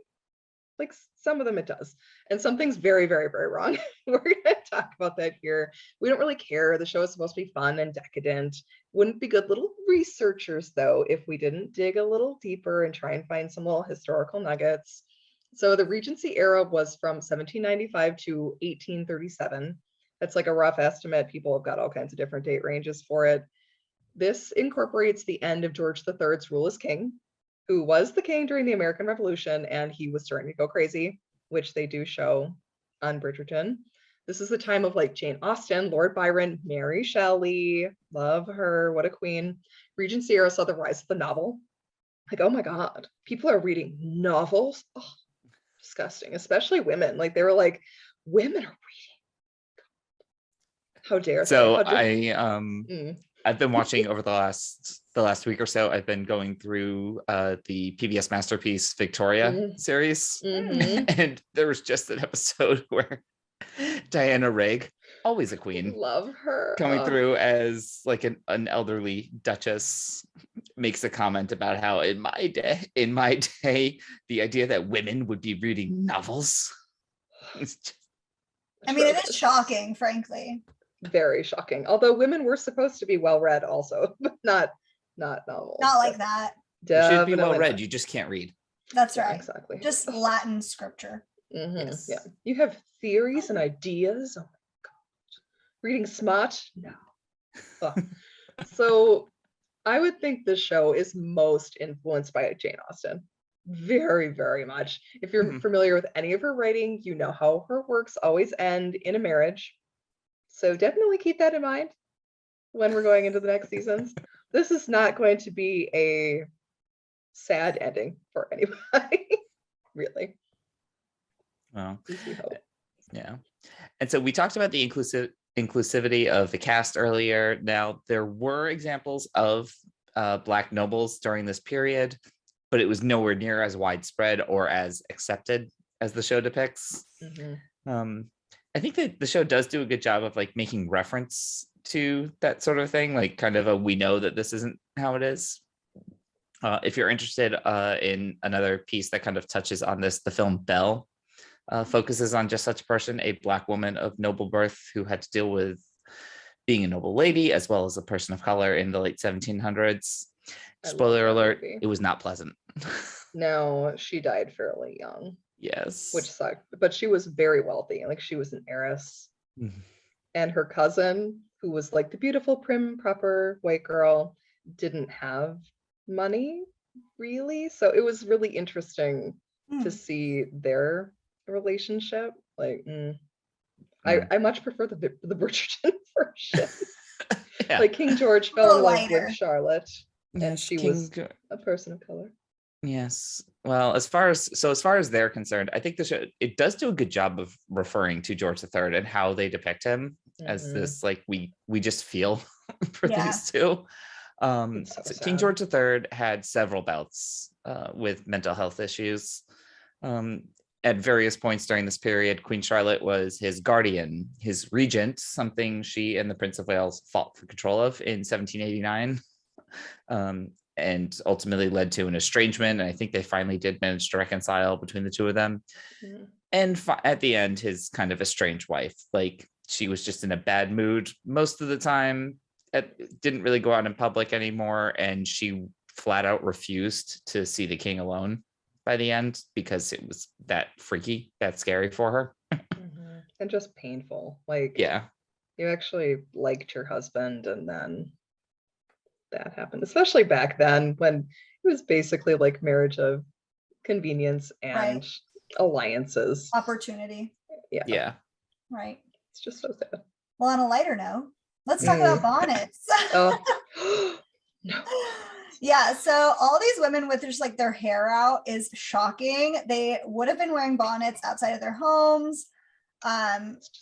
Speaker 1: Like some of them it does. And some things very, very, very wrong. We're going to talk about that here. We don't really care. The show is supposed to be fun and decadent. Wouldn't be good little researchers, though, if we didn't dig a little deeper and try and find some little historical nuggets. So the Regency era was from 1795 to 1837. That's like a rough estimate. People have got all kinds of different date ranges for it. This incorporates the end of George III's rule as king, who was the king during the American Revolution, and he was starting to go crazy, which they do show on Bridgerton. This is the time of like Jane Austen, Lord Byron, Mary Shelley, love her, what a queen. Regency era saw the rise of the novel. Like, oh my God, people are reading novels. Oh, disgusting, especially women. Like they were like, women are reading. How dare
Speaker 2: So
Speaker 1: they?
Speaker 2: I've been watching over the last week or so. I've been going through the PBS Masterpiece Victoria series, and there was just an episode where Diana Rigg, always a queen,
Speaker 1: love her,
Speaker 2: coming through as like an elderly duchess, makes a comment about how in my day, the idea that women would be reading novels.
Speaker 5: I mean, it is shocking, frankly.
Speaker 1: Very shocking. Although women were supposed to be well read also, but not novels.
Speaker 5: Not like that.
Speaker 2: You should be well read. You just can't read.
Speaker 5: That's right.
Speaker 1: Exactly.
Speaker 5: Just Latin scripture.
Speaker 2: Yes.
Speaker 1: Yeah. You have theories and ideas. Oh my God. Reading smart? No. So I would think this show is most influenced by Jane Austen. Very, very much. If you're familiar with any of her writing, you know how her works always end in a marriage. So definitely keep that in mind when we're going into the next seasons. This is not going to be a sad ending for anybody, really.
Speaker 2: Well, yeah. And so we talked about the inclusivity of the cast earlier. Now, there were examples of Black nobles during this period, but it was nowhere near as widespread or as accepted as the show depicts. I think that the show does do a good job of like making reference to that sort of thing, like kind of we know that this isn't how it is. If you're interested in another piece that kind of touches on this, the film Belle focuses on just such a person, a Black woman of noble birth who had to deal with being a noble lady as well as a person of color in the late 1700s. Spoiler alert, it was not pleasant.
Speaker 1: No, she died fairly young.
Speaker 2: Yes.
Speaker 1: Which sucked, but she was very wealthy. Like she was an heiress. And her cousin, who was like the beautiful, prim, proper white girl, didn't have money really. So it was really interesting to see their relationship. Like, I much prefer the Bridgerton version.
Speaker 2: Yeah.
Speaker 1: Like King George fell in love with Charlotte, and she was a person of color.
Speaker 2: Yes. Well, as far as they're concerned, I think the show, it does do a good job of referring to George III and how they depict him as this, like we just feel for these two. So King George III had several bouts with mental health issues. At various points during this period, Queen Charlotte was his guardian, his regent, something she and the Prince of Wales fought for control of in 1789. And ultimately led to an estrangement. And I think they finally did manage to reconcile between the two of them. And at the end, his kind of estranged wife, like she was just in a bad mood most of the time, didn't really go out in public anymore. And she flat out refused to see the king alone by the end because it was that freaky, that scary for her.
Speaker 1: And just painful. Like,
Speaker 2: yeah,
Speaker 1: You actually liked your husband, and then that happened, especially back then when it was basically like marriage of convenience and alliances.
Speaker 5: Opportunity.
Speaker 2: Yeah.
Speaker 5: Right.
Speaker 1: It's just so sad.
Speaker 5: Well, on a lighter note, let's talk about bonnets.
Speaker 1: Oh. No.
Speaker 5: Yeah, so all these women with just like their hair out is shocking. They would have been wearing bonnets outside of their homes.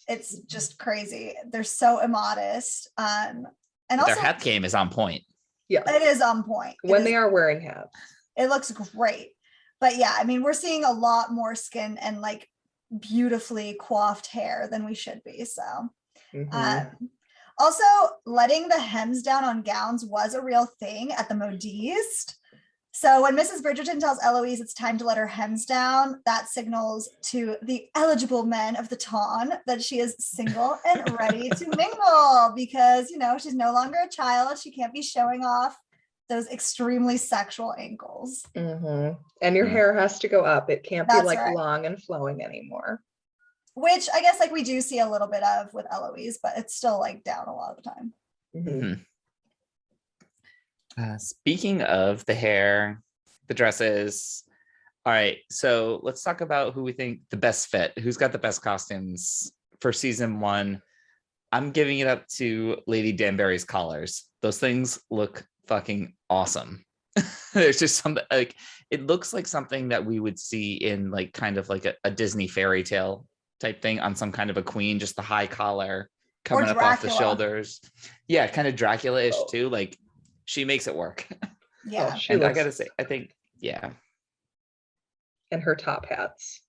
Speaker 5: It's just crazy. They're so immodest. And
Speaker 2: But
Speaker 5: also
Speaker 2: their hat game is on point.
Speaker 1: Yeah,
Speaker 5: it is on point.
Speaker 1: when they are wearing hats.
Speaker 5: It looks great. But yeah, I mean, we're seeing a lot more skin and like beautifully coiffed hair than we should be. So also, letting the hems down on gowns was a real thing at the modiste. So when Mrs. Bridgerton tells Eloise it's time to let her hems down, that signals to the eligible men of the ton that she is single and ready to mingle because, you know, she's no longer a child. She can't be showing off those extremely sexual ankles.
Speaker 1: And your hair has to go up. It can't be like long and flowing anymore.
Speaker 5: Which I guess like we do see a little bit of with Eloise, but it's still like down a lot of the time.
Speaker 2: Speaking of the hair, the dresses. All right, so let's talk about who we think the best fit. Who's got the best costumes for season 1? I'm giving it up to Lady Danbury's collars. Those things look fucking awesome. There's just something like, it looks like something that we would see in like kind of like a Disney fairy tale type thing on some kind of a queen, just the high collar coming up off the shoulders. Yeah, kind of Dracula-ish too. Like she makes it work.
Speaker 5: Yeah.
Speaker 2: And I gotta say, I think, yeah.
Speaker 1: And her top hats.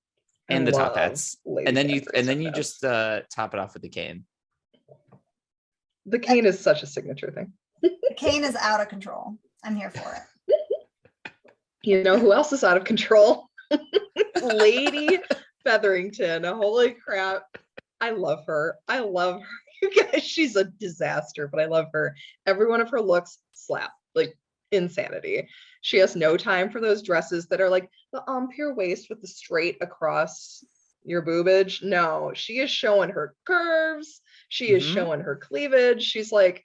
Speaker 2: And the top hats. And then you
Speaker 1: just
Speaker 2: top it off with the cane.
Speaker 1: The cane is such a signature thing.
Speaker 5: The cane is out of control. I'm here for it.
Speaker 1: You know who else is out of control? Lady Featherington. Holy crap. I love her. You guys, she's a disaster, but I love her. Every one of her looks slap, like insanity. She has no time for those dresses that are like the empire waist with the straight across your boobage. No, she is showing her curves. She is showing her cleavage. She's like,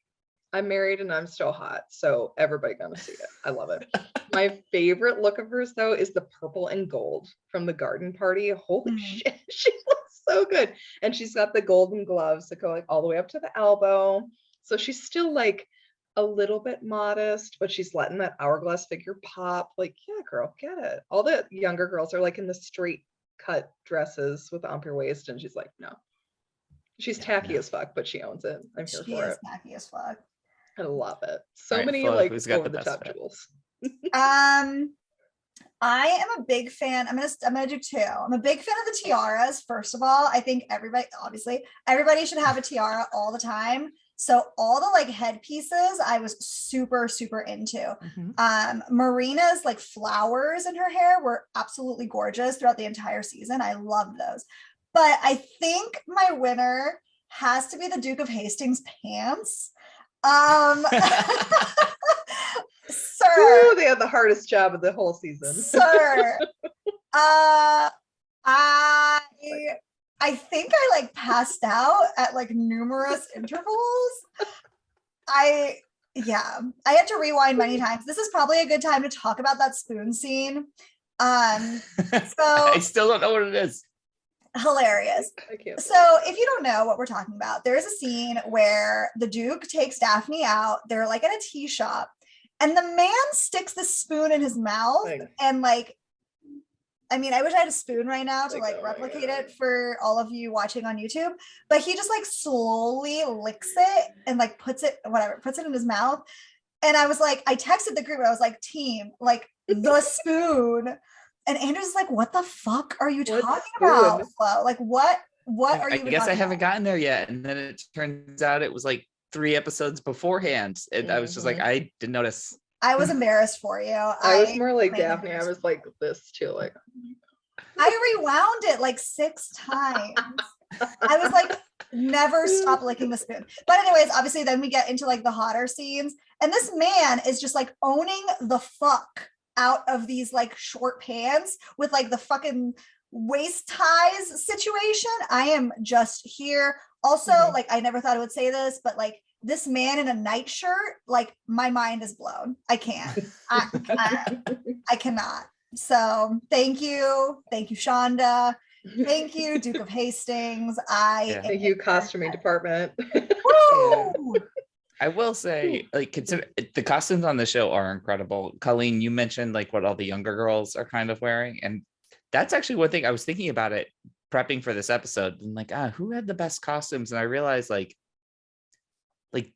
Speaker 1: I'm married and I'm still hot, so everybody gonna see it. I love it. My favorite look of hers though is the purple and gold from the garden party. Holy shit, she looks so good. And she's got the golden gloves that go like all the way up to the elbow. So she's still like a little bit modest, but she's letting that hourglass figure pop. Like, yeah, girl, get it. All the younger girls are like in the straight cut dresses with the empire waist, and she's like, no. She's tacky as fuck, but she owns it. I'm here for it.
Speaker 5: Tacky as fuck.
Speaker 1: I love it. So
Speaker 2: right,
Speaker 1: many
Speaker 2: Flo,
Speaker 1: like
Speaker 2: who's got
Speaker 1: over
Speaker 2: the
Speaker 1: the
Speaker 2: best
Speaker 1: top
Speaker 2: fit?
Speaker 1: jewels.
Speaker 5: I am a big fan. I'm gonna do 2. I'm a big fan of the tiaras. First of all, I think everybody should have a tiara all the time. So all the like headpieces, I was super, super into. Marina's like flowers in her hair were absolutely gorgeous throughout the entire season. I loved those. But I think my winner has to be the Duke of Hastings pants. Sir.
Speaker 1: Ooh, they had the hardest job of the whole season.
Speaker 5: Sir. I think I like passed out at like numerous intervals. I had to rewind many times. This is probably a good time to talk about that spoon scene. So
Speaker 2: I still don't know what it is.
Speaker 5: Hilarious. So if you don't know what we're talking about, there is a scene where the Duke takes Daphne out. They're like at a tea shop, and the man sticks the spoon in his mouth. And like, I mean, I wish I had a spoon right now to like replicate it for all of you watching on YouTube, but he just like slowly licks it and like puts it in his mouth. And I was like, I texted the group, I was like, team, like the spoon. And Andrew's like, what the fuck are you talking about, Flo? Like, what are you
Speaker 2: I guess I haven't gotten there yet. And then it turns out it was like 3 episodes beforehand. And I was just like, I didn't notice.
Speaker 5: I was embarrassed for you.
Speaker 1: I was more like Daphne. I was like this too. Like,
Speaker 5: I rewound it like 6 times. I was like, never stop licking the spoon. But anyways, obviously then we get into like the hotter scenes. And this man is just like owning the fuck out of these like short pants with like the fucking waist ties situation. I am just here. Also, like, I never thought I would say this, but like this man in a nightshirt, like my mind is blown. I can't. I cannot. So thank you, Shonda. Thank you, Duke of Hastings.
Speaker 1: Thank you, costuming department.
Speaker 5: Woo!
Speaker 2: I will say, like, consider the costumes on the show are incredible. Colleen, you mentioned like what all the younger girls are kind of wearing, and that's actually one thing I was thinking about it prepping for this episode. And like, who had the best costumes? And I realized like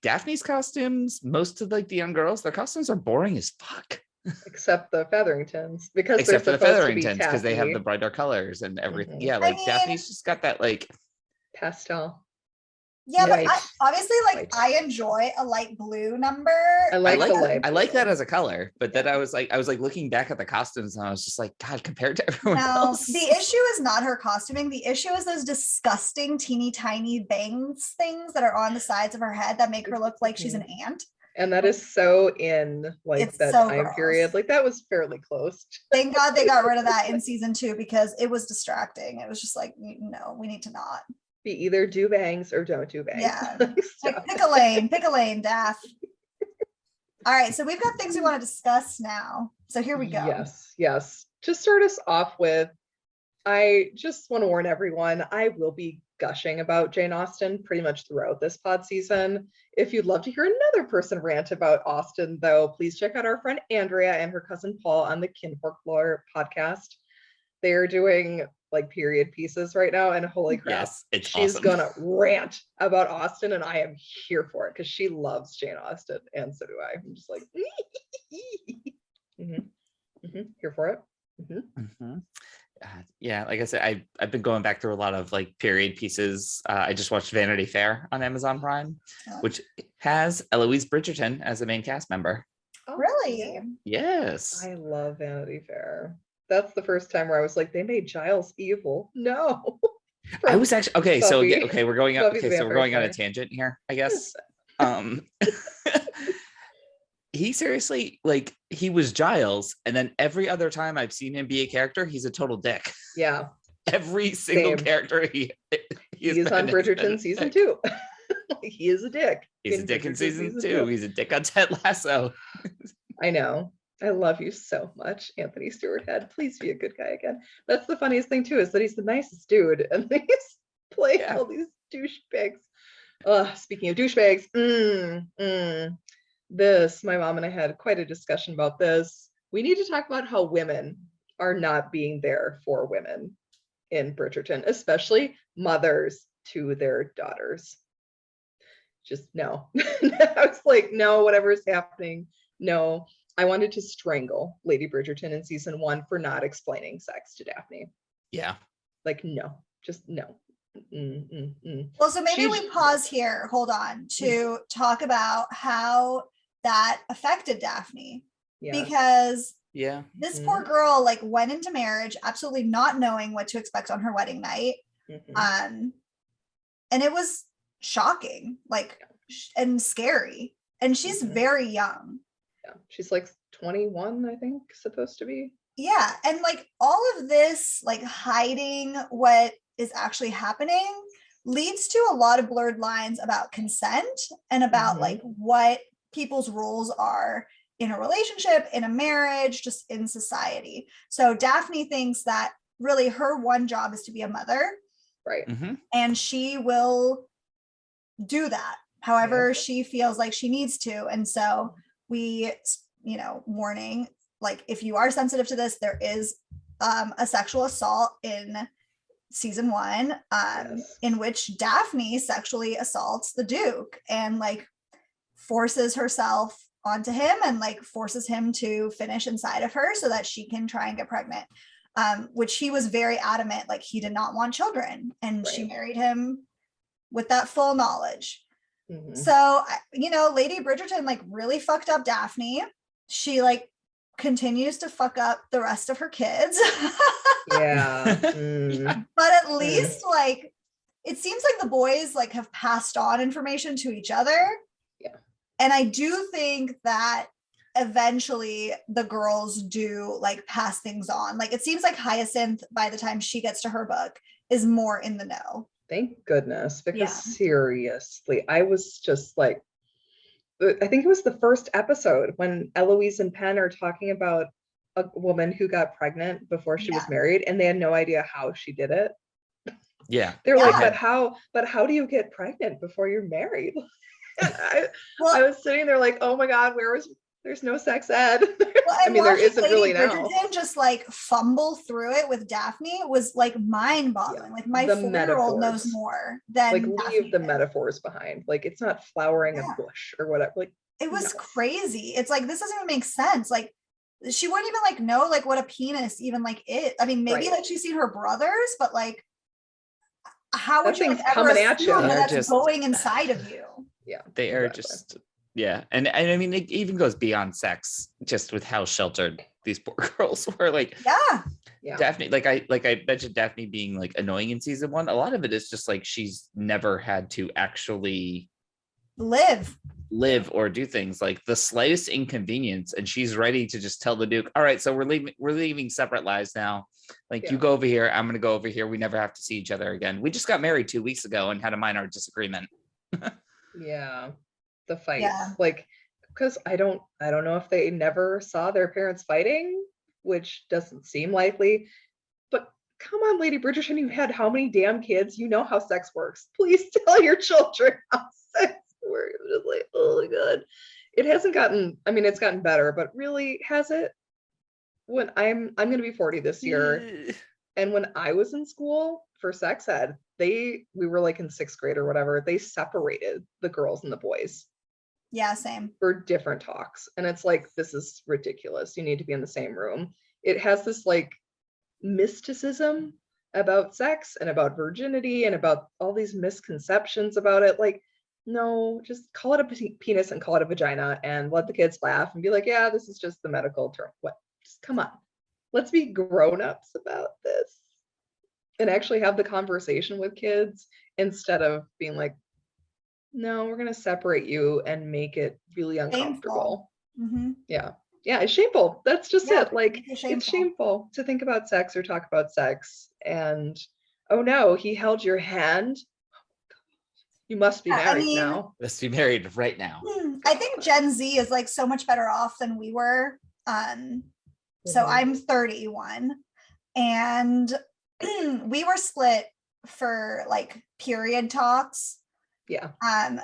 Speaker 2: Daphne's costumes, most of like the young girls, their costumes are boring as fuck.
Speaker 1: Except the Featheringtons, because
Speaker 2: Except for the
Speaker 1: they're supposed to be
Speaker 2: Featheringtons, because they have
Speaker 1: tacky.
Speaker 2: the brighter colors and everything.
Speaker 1: Mhm.
Speaker 2: Yeah, like
Speaker 5: I mean,
Speaker 2: Daphne's just got that like
Speaker 1: pastel.
Speaker 5: Yeah, but
Speaker 1: White.
Speaker 5: obviously, like,
Speaker 1: White.
Speaker 5: I enjoy a light blue number.
Speaker 1: I like the light
Speaker 2: I like
Speaker 1: blue.
Speaker 2: that as a color, but then I was like looking back at the costumes and I was just like, God, compared to everyone
Speaker 5: No,
Speaker 2: else.
Speaker 5: the issue is not her costuming. The issue is those disgusting teeny tiny bangs things that are on the sides of her head that make her look like she's an ant.
Speaker 1: And that is so in like
Speaker 5: It's
Speaker 1: that
Speaker 5: so
Speaker 1: time
Speaker 5: gross.
Speaker 1: period. Like that was fairly close.
Speaker 5: Thank God they got rid of that in season 2 because it was distracting. It was just like, no, we need to not.
Speaker 1: Be either do bangs or don't do bangs.
Speaker 5: Yeah.
Speaker 1: Stop.
Speaker 5: Pick a lane, Daph. All right, so we've got things we want to discuss now. So here we go.
Speaker 1: Yes. To start us off with, I just want to warn everyone, I will be gushing about Jane Austen pretty much throughout this pod season. If you'd love to hear another person rant about Austen, though, please check out our friend Andrea and her cousin Paul on the Kinfolklore podcast. They're doing like period pieces right now, and holy crap,
Speaker 2: Yes,
Speaker 1: she's
Speaker 2: awesome.
Speaker 1: gonna rant about Austen, and I am here for it because she loves Jane Austen, and so do I. I'm just like, here for it.
Speaker 2: Yeah, like I said, I've been going back through a lot of like period pieces. I just watched Vanity Fair on Amazon Prime, which has Eloise Bridgerton as a main cast member.
Speaker 1: Oh,
Speaker 5: Really?
Speaker 2: Yes.
Speaker 1: I love Vanity Fair. That's the first time where I was like, they made Giles evil. No.
Speaker 2: I was actually okay. So
Speaker 1: Buffy.
Speaker 2: okay, we're going up.
Speaker 1: Buffy's
Speaker 2: Okay, so we're going on a
Speaker 1: Vampire
Speaker 2: tangent here, I guess. He seriously, like, he was Giles, and then every other time I've seen him be a character, he's a total dick.
Speaker 1: Yeah.
Speaker 2: Every single
Speaker 1: Same.
Speaker 2: character
Speaker 1: He's on Bridgerton season 2. He is a dick.
Speaker 2: He's a dick in season 2. He's a dick on Ted Lasso.
Speaker 1: I know. I love you so much, Anthony Stewart Head. Please be a good guy again. That's the funniest thing too, is that he's the nicest dude, and he's playing all these douchebags. Speaking of douchebags, my mom and I had quite a discussion about this. We need to talk about how women are not being there for women in Bridgerton, especially mothers to their daughters. Just no. I was like, no, whatever is happening, no. I wanted to strangle Lady Bridgerton in season 1 for not explaining sex to Daphne.
Speaker 2: Yeah.
Speaker 1: Like, no, just no.
Speaker 5: Well, so maybe we pause here, hold on, to talk about how that affected Daphne.
Speaker 1: Yeah.
Speaker 5: Because this
Speaker 1: Mhm.
Speaker 5: poor girl like went into marriage absolutely not knowing what to expect on her wedding night. And it was shocking, like, and scary. And she's very young.
Speaker 1: Yeah, she's like 21, I think, supposed to be.
Speaker 5: Yeah, and like all of this, like hiding what is actually happening, leads to a lot of blurred lines about consent and about like what people's roles are in a relationship, in a marriage, just in society. So Daphne thinks that really her one job is to be a mother,
Speaker 1: right?
Speaker 5: And she will do that however she feels like she needs to. And so we, warning, like, if you are sensitive to this, there is a sexual assault in season 1, in which Daphne sexually assaults the Duke and like forces herself onto him and like forces him to finish inside of her so that she can try and get pregnant, which he was very adamant, like he did not want children, and she married him with that full knowledge. So, Lady Bridgerton like really fucked up Daphne. She like continues to fuck up the rest of her kids. But at least like it seems like the boys like have passed on information to each other. And I do think that eventually the girls do like pass things on. Like it seems like Hyacinth, by the time she gets to her book, is more in the know.
Speaker 1: Thank goodness, because
Speaker 5: Yeah.
Speaker 1: seriously, I was just like, I think it was the first episode when Eloise and Penn are talking about a woman who got pregnant before she was married, and they had no idea how she did it.
Speaker 2: Yeah.
Speaker 1: They're
Speaker 5: Yeah.
Speaker 1: like, but how do you get pregnant before you're married? And I was sitting there like, oh my God, there's no sex ed.
Speaker 5: Well,
Speaker 1: I mean, there isn't
Speaker 5: Lady
Speaker 1: really now.
Speaker 5: Bridgerton just like fumble through it with Daphne was like mind-boggling.
Speaker 1: Yeah.
Speaker 5: Like my
Speaker 1: The
Speaker 5: 4-year-old knows
Speaker 1: metaphors.
Speaker 5: more than
Speaker 1: Like
Speaker 5: Daphne
Speaker 1: leave the
Speaker 5: did.
Speaker 1: metaphors behind. Like it's not flowering a bush or whatever. Like
Speaker 5: It was
Speaker 1: no.
Speaker 5: crazy. It's like this doesn't even make sense. Like she wouldn't even like know like what a penis even like is. I mean, maybe like she's seen her brothers, but like how would
Speaker 1: That
Speaker 5: you like
Speaker 1: thing's
Speaker 5: ever
Speaker 1: coming at
Speaker 5: assume
Speaker 1: you.
Speaker 5: that that's
Speaker 2: Just-
Speaker 5: going inside of you?
Speaker 1: Yeah.
Speaker 2: They are
Speaker 1: exactly.
Speaker 2: just, yeah. And I mean, it even goes beyond sex, just with how sheltered these poor girls were. Like,
Speaker 5: Yeah.
Speaker 2: Daphne, like I mentioned Daphne being like annoying in season 1. A lot of it is just like she's never had to actually
Speaker 5: Live
Speaker 2: or do things, like the slightest inconvenience, and she's ready to just tell the Duke, all right, so we're leaving separate lives now. Like you go over here, I'm gonna go over here. We never have to see each other again. We just got married 2 weeks ago and had a minor disagreement.
Speaker 1: Yeah. The fights.
Speaker 5: Yeah.
Speaker 1: Like, because I don't know if they never saw their parents fighting, which doesn't seem likely. But come on, Lady Bridgerton, you had how many damn kids? You know how sex works. Please tell your children how sex works. Just like, oh my God. It hasn't gotten, I mean, it's gotten better, but really, has it? When I'm gonna be 40 this year. And when I was in school for sex ed, we were like in 6th grade or whatever, they separated the girls and the boys.
Speaker 5: Yeah, same.
Speaker 1: For different talks. And it's like, this is ridiculous. You need to be in the same room. It has this like mysticism about sex and about virginity and about all these misconceptions about it. Like, no, just call it a penis and call it a vagina and let the kids laugh and be like, yeah, this is just the medical term. What? Just come on. Let's be grown-ups about this and actually have the conversation with kids instead of being like, no, we're going to separate you and make it really uncomfortable.
Speaker 5: Mm-hmm.
Speaker 1: Yeah. It's shameful. That's just it. Like, it's shameful to think about sex or talk about sex. And, oh no, he held your hand. You must be married now.
Speaker 2: Must be married right now.
Speaker 5: I think Gen Z is like so much better off than we were. So I'm 31 and we were split for like period talks.
Speaker 1: Yeah.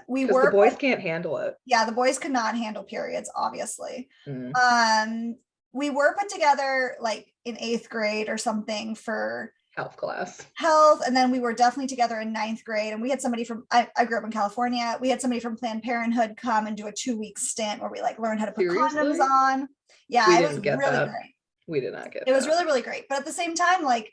Speaker 5: We were
Speaker 1: the boys can't handle it.
Speaker 5: Yeah, the boys could not handle periods, obviously.
Speaker 1: Mm.
Speaker 5: We were put together like in 8th grade or something for
Speaker 1: health class.
Speaker 5: And then we were definitely together in 9th grade. And we had somebody from I grew up in California. We had somebody from Planned Parenthood come and do a 2-week stint where we like learned how to put condoms on. Yeah, it was really great.
Speaker 1: We did not get
Speaker 5: it. It was really, really great. But at the same time, like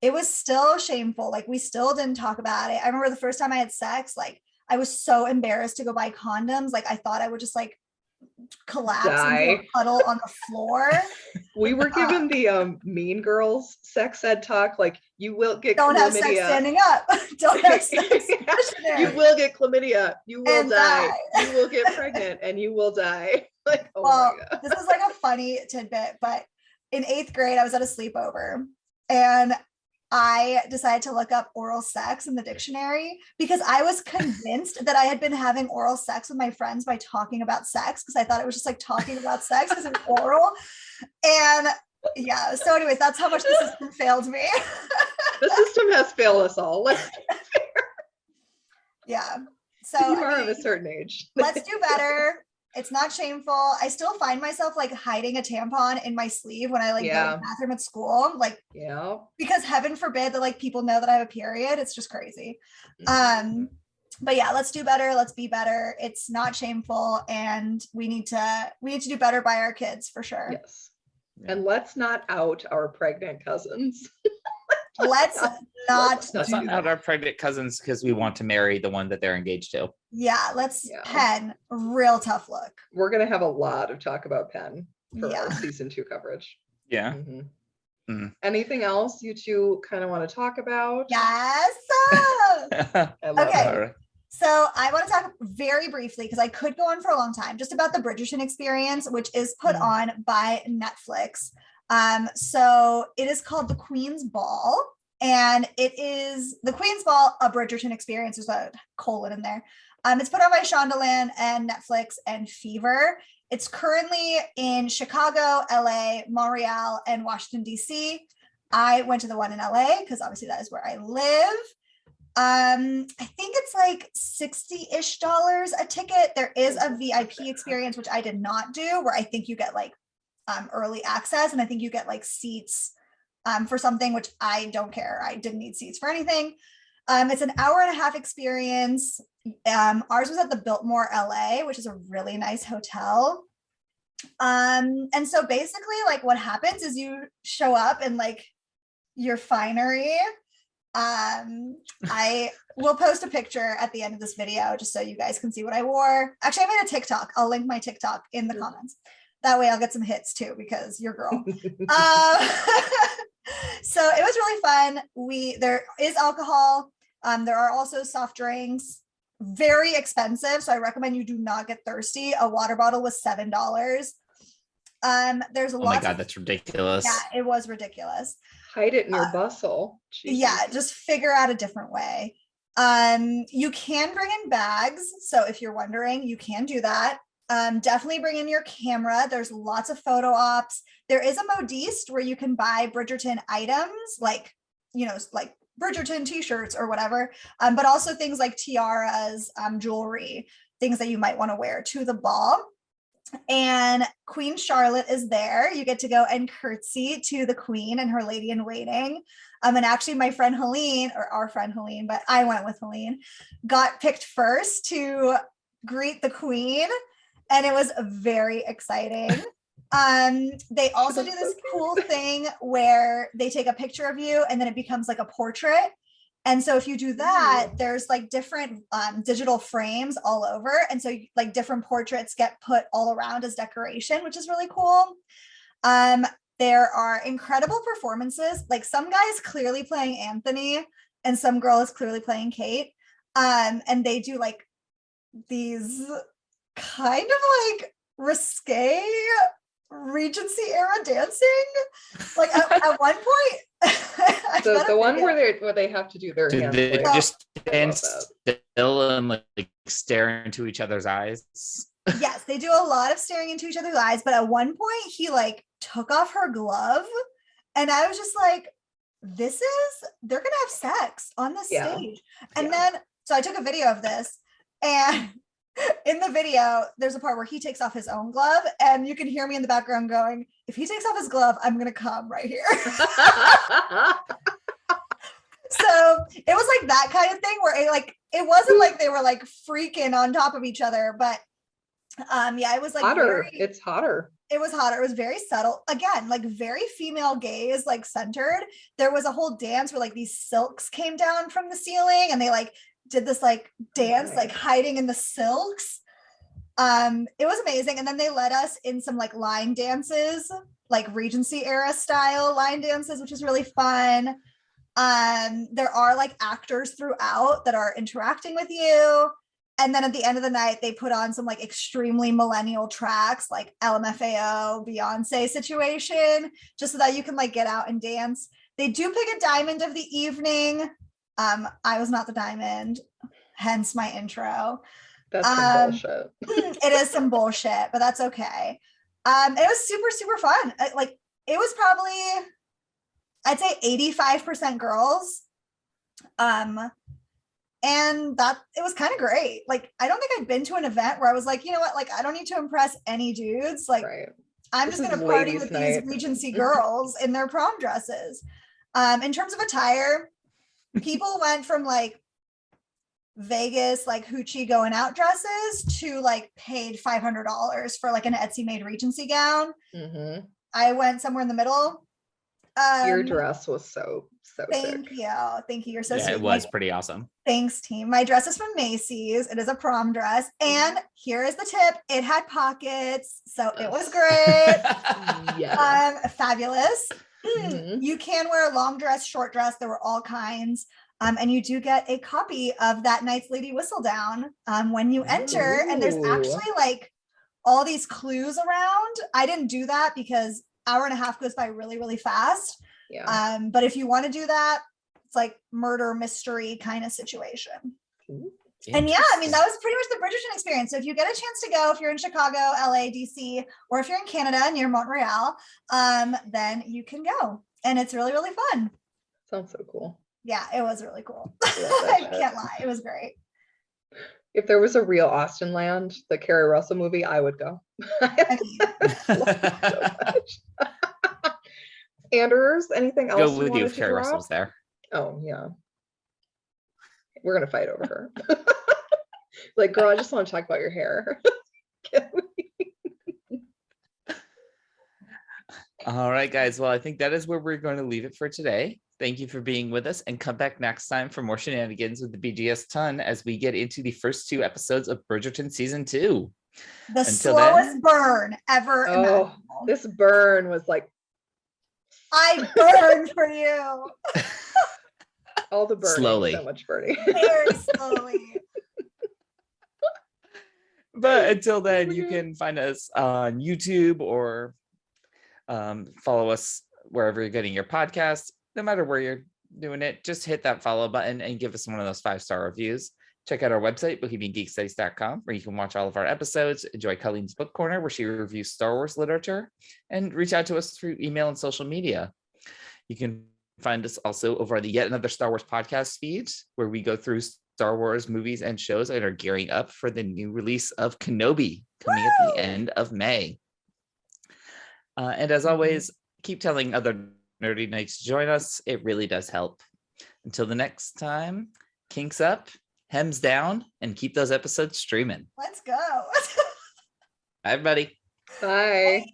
Speaker 5: it was still shameful. Like we still didn't talk about it. I remember the first time I had sex, like I was so embarrassed to go buy condoms. Like I thought I would just like collapse into a puddle on the floor.
Speaker 1: We were given the Mean Girls sex ed talk, like you will get
Speaker 5: don't
Speaker 1: chlamydia.
Speaker 5: Have sex standing up. Don't have sex.
Speaker 1: You will get chlamydia. You will die. You will get pregnant and you will die. Like, oh my God.
Speaker 5: This is like a funny tidbit, but in 8th grade, I was at a sleepover and I decided to look up oral sex in the dictionary because I was convinced that I had been having oral sex with my friends by talking about sex because I thought it was just like talking about sex because it was oral. And yeah, so anyways, that's how much the system failed me.
Speaker 1: The system has failed us all. Let's
Speaker 5: yeah. So
Speaker 1: you are of a certain age.
Speaker 5: Let's do better. It's not shameful. I still find myself like hiding a tampon in my sleeve when I like go to the bathroom at school. Like, because heaven forbid that like people know that I have a period. It's just crazy. But yeah, let's do better. Let's be better. It's not shameful. And we need to do better by our kids for sure.
Speaker 1: Yes. And let's not out our pregnant cousins.
Speaker 5: Let's not
Speaker 2: out our pregnant cousins because we want to marry the one that they're engaged to.
Speaker 5: Yeah, Penn, real tough look.
Speaker 1: We're going to have a lot of talk about Penn for our season 2 coverage.
Speaker 2: Yeah.
Speaker 1: Anything else you two kind of want to talk about?
Speaker 5: Yes.
Speaker 1: I love
Speaker 5: okay. So I want to talk very briefly, because I could go on for a long time, just about the Bridgerton Experience, which is put on by Netflix. So it is called The Queen's Ball, and it is The Queen's Ball, a Bridgerton Experience. There's a colon in there. It's put on by Shondaland and Netflix and Fever. It's currently in Chicago, LA, Montreal, and Washington, DC. I went to the one in LA because obviously that is where I live. I think it's like $60-ish a ticket. There is a VIP experience, which I did not do, where I think you get like early access, and I think you get like seats for something, which I don't care. I didn't need seats for anything. It's an hour-and-a-half experience. Ours was at the Biltmore LA, which is a really nice hotel. And so basically, like, what happens is you show up in like your finery. I will post a picture at the end of this video just so you guys can see what I wore. Actually, I made a TikTok. I'll link my TikTok in the comments. That way I'll get some hits too, because you're girl. So it was really fun. There is alcohol. There are also soft drinks, very expensive. So I recommend you do not get thirsty. A water bottle was $7. There's a lot.
Speaker 2: Oh my God, that's ridiculous.
Speaker 5: Yeah, it was ridiculous.
Speaker 1: Hide it in your bustle. Jesus.
Speaker 5: Yeah, just figure out a different way. You can bring in bags. So if you're wondering, you can do that. Definitely bring in your camera. There's lots of photo ops. There is a modiste where you can buy Bridgerton items, like, like Bridgerton t-shirts or whatever, but also things like tiaras, jewelry, things that you might want to wear to the ball. And Queen Charlotte is there. You get to go and curtsy to the Queen and her lady in waiting. And actually my friend Helene, or our friend Helene, but I went with Helene, got picked first to greet the Queen. And it was very exciting. They also do this cool thing where they take a picture of you and then it becomes like a portrait. And so if you do that, there's like different digital frames all over. And so like different portraits get put all around as decoration, which is really cool. There are incredible performances. Like some guy is clearly playing Anthony and some girl is clearly playing Kate. And they do like these kind of like risque Regency era dancing. Like at one point,
Speaker 1: the one where they have to do their hands.
Speaker 2: They just stand still and like stare into each other's eyes.
Speaker 5: Yes, they do a lot of staring into each other's eyes, but at one point he like took off her glove and I was just like, they're gonna have sex on the stage. And then so I took a video of this, and in the video there's a part where he takes off his own glove and you can hear me in the background going, if he takes off his glove, I'm gonna come right here. So it was like that kind of thing where it wasn't like they were like freaking on top of each other, but it was like
Speaker 1: hotter. It's hotter.
Speaker 5: It was hotter. It was very subtle. Again, like very female gaze, like centered. There was a whole dance where like these silks came down from the ceiling and they like did this like dance, like hiding in the silks. It was amazing. And then they led us in some like line dances, like Regency era style line dances, which is really fun. There are like actors throughout that are interacting with you. And then at the end of the night, they put on some like extremely millennial tracks, like LMFAO, Beyonce situation, just so that you can like get out and dance. They do pick a diamond of the evening. I was not the diamond, hence my intro.
Speaker 1: That's some bullshit.
Speaker 5: It is some bullshit, but that's okay. It was super, super fun. It was probably, I'd say 85% girls. And that it was kind of great. Like, I don't think I've been to an event where I was like, you know what, like, I don't need to impress any dudes. Like, I'm just going to party with these Regency girls in their prom dresses. In terms of attire, people went from like Vegas, like hoochie going out dresses to like paid $500 for like an Etsy made Regency gown. Mm-hmm. I went somewhere in the middle.
Speaker 1: Your dress was so
Speaker 5: thank
Speaker 1: sick.
Speaker 5: you. You're so sweet.
Speaker 2: It was pretty awesome.
Speaker 5: Thanks, team. My dress is from Macy's. It is a prom dress. And here is the tip. It had pockets. So it was great. Fabulous. Mm-hmm. You can wear a long dress, short dress. There were all kinds. And you do get a copy of that night's Lady Whistledown when you enter. And there's
Speaker 1: Ooh.
Speaker 5: actually like all these clues around. I didn't do that because hour and a half goes by really, really fast.
Speaker 1: Yeah.
Speaker 5: But if you want to do that, it's like murder mystery kind of situation.
Speaker 1: Ooh.
Speaker 5: And yeah, I mean, that was pretty much the Bridgerton experience. So if you get a chance to go, if you're in Chicago, LA, DC, or if you're in Canada near Montreal, then you can go. And it's really, really fun.
Speaker 1: Sounds so cool.
Speaker 5: Yeah, it was really cool.
Speaker 1: I love that
Speaker 5: I
Speaker 1: shit.
Speaker 5: can't lie. It was great.
Speaker 1: If there was a real Austin Land, the Carrie Russell movie, I would go.
Speaker 5: I mean,
Speaker 1: Love it so much. Anders, anything else
Speaker 2: Go
Speaker 1: you
Speaker 2: with you
Speaker 1: wanted
Speaker 2: if
Speaker 1: to
Speaker 2: Carrie
Speaker 1: drop?
Speaker 2: Russell's there.
Speaker 1: Oh yeah. We're gonna fight over her. Like, girl, I just want to talk about your hair. Can we?
Speaker 2: All right, guys. Well, I think that is where we're going to leave it for today. Thank you for being with us, and come back next time for more shenanigans with the BGS ton as we get into the first 2 episodes of Bridgerton season 2.
Speaker 5: the
Speaker 2: Until
Speaker 5: slowest
Speaker 2: then-
Speaker 5: burn ever
Speaker 1: Oh,
Speaker 5: imaginable.
Speaker 1: this burn was like
Speaker 5: I burned for you
Speaker 1: all the burning.
Speaker 2: Slowly.
Speaker 1: So much burning.
Speaker 5: very slowly.
Speaker 2: But until then,
Speaker 1: my
Speaker 2: you
Speaker 1: God.
Speaker 2: can find us on YouTube or follow us wherever you're getting your podcast. No matter where you're doing it, just hit that follow button and give us one of those 5-star reviews. Check out our website, bohemiangeekstudies.com, where you can watch all of our episodes, enjoy Colleen's Book Corner, where she reviews Star Wars literature, and reach out to us through email and social media. You can find us also over on the Yet Another Star Wars podcast feed, where we go through Star Wars movies and shows and are gearing up for the new release of Kenobi coming at the end of May. And as always, keep telling other nerdy knights to join us. It really does help. Until the next time, kinks up, hems down, and keep those episodes streaming.
Speaker 5: Let's go.
Speaker 2: Bye, everybody.
Speaker 1: Bye.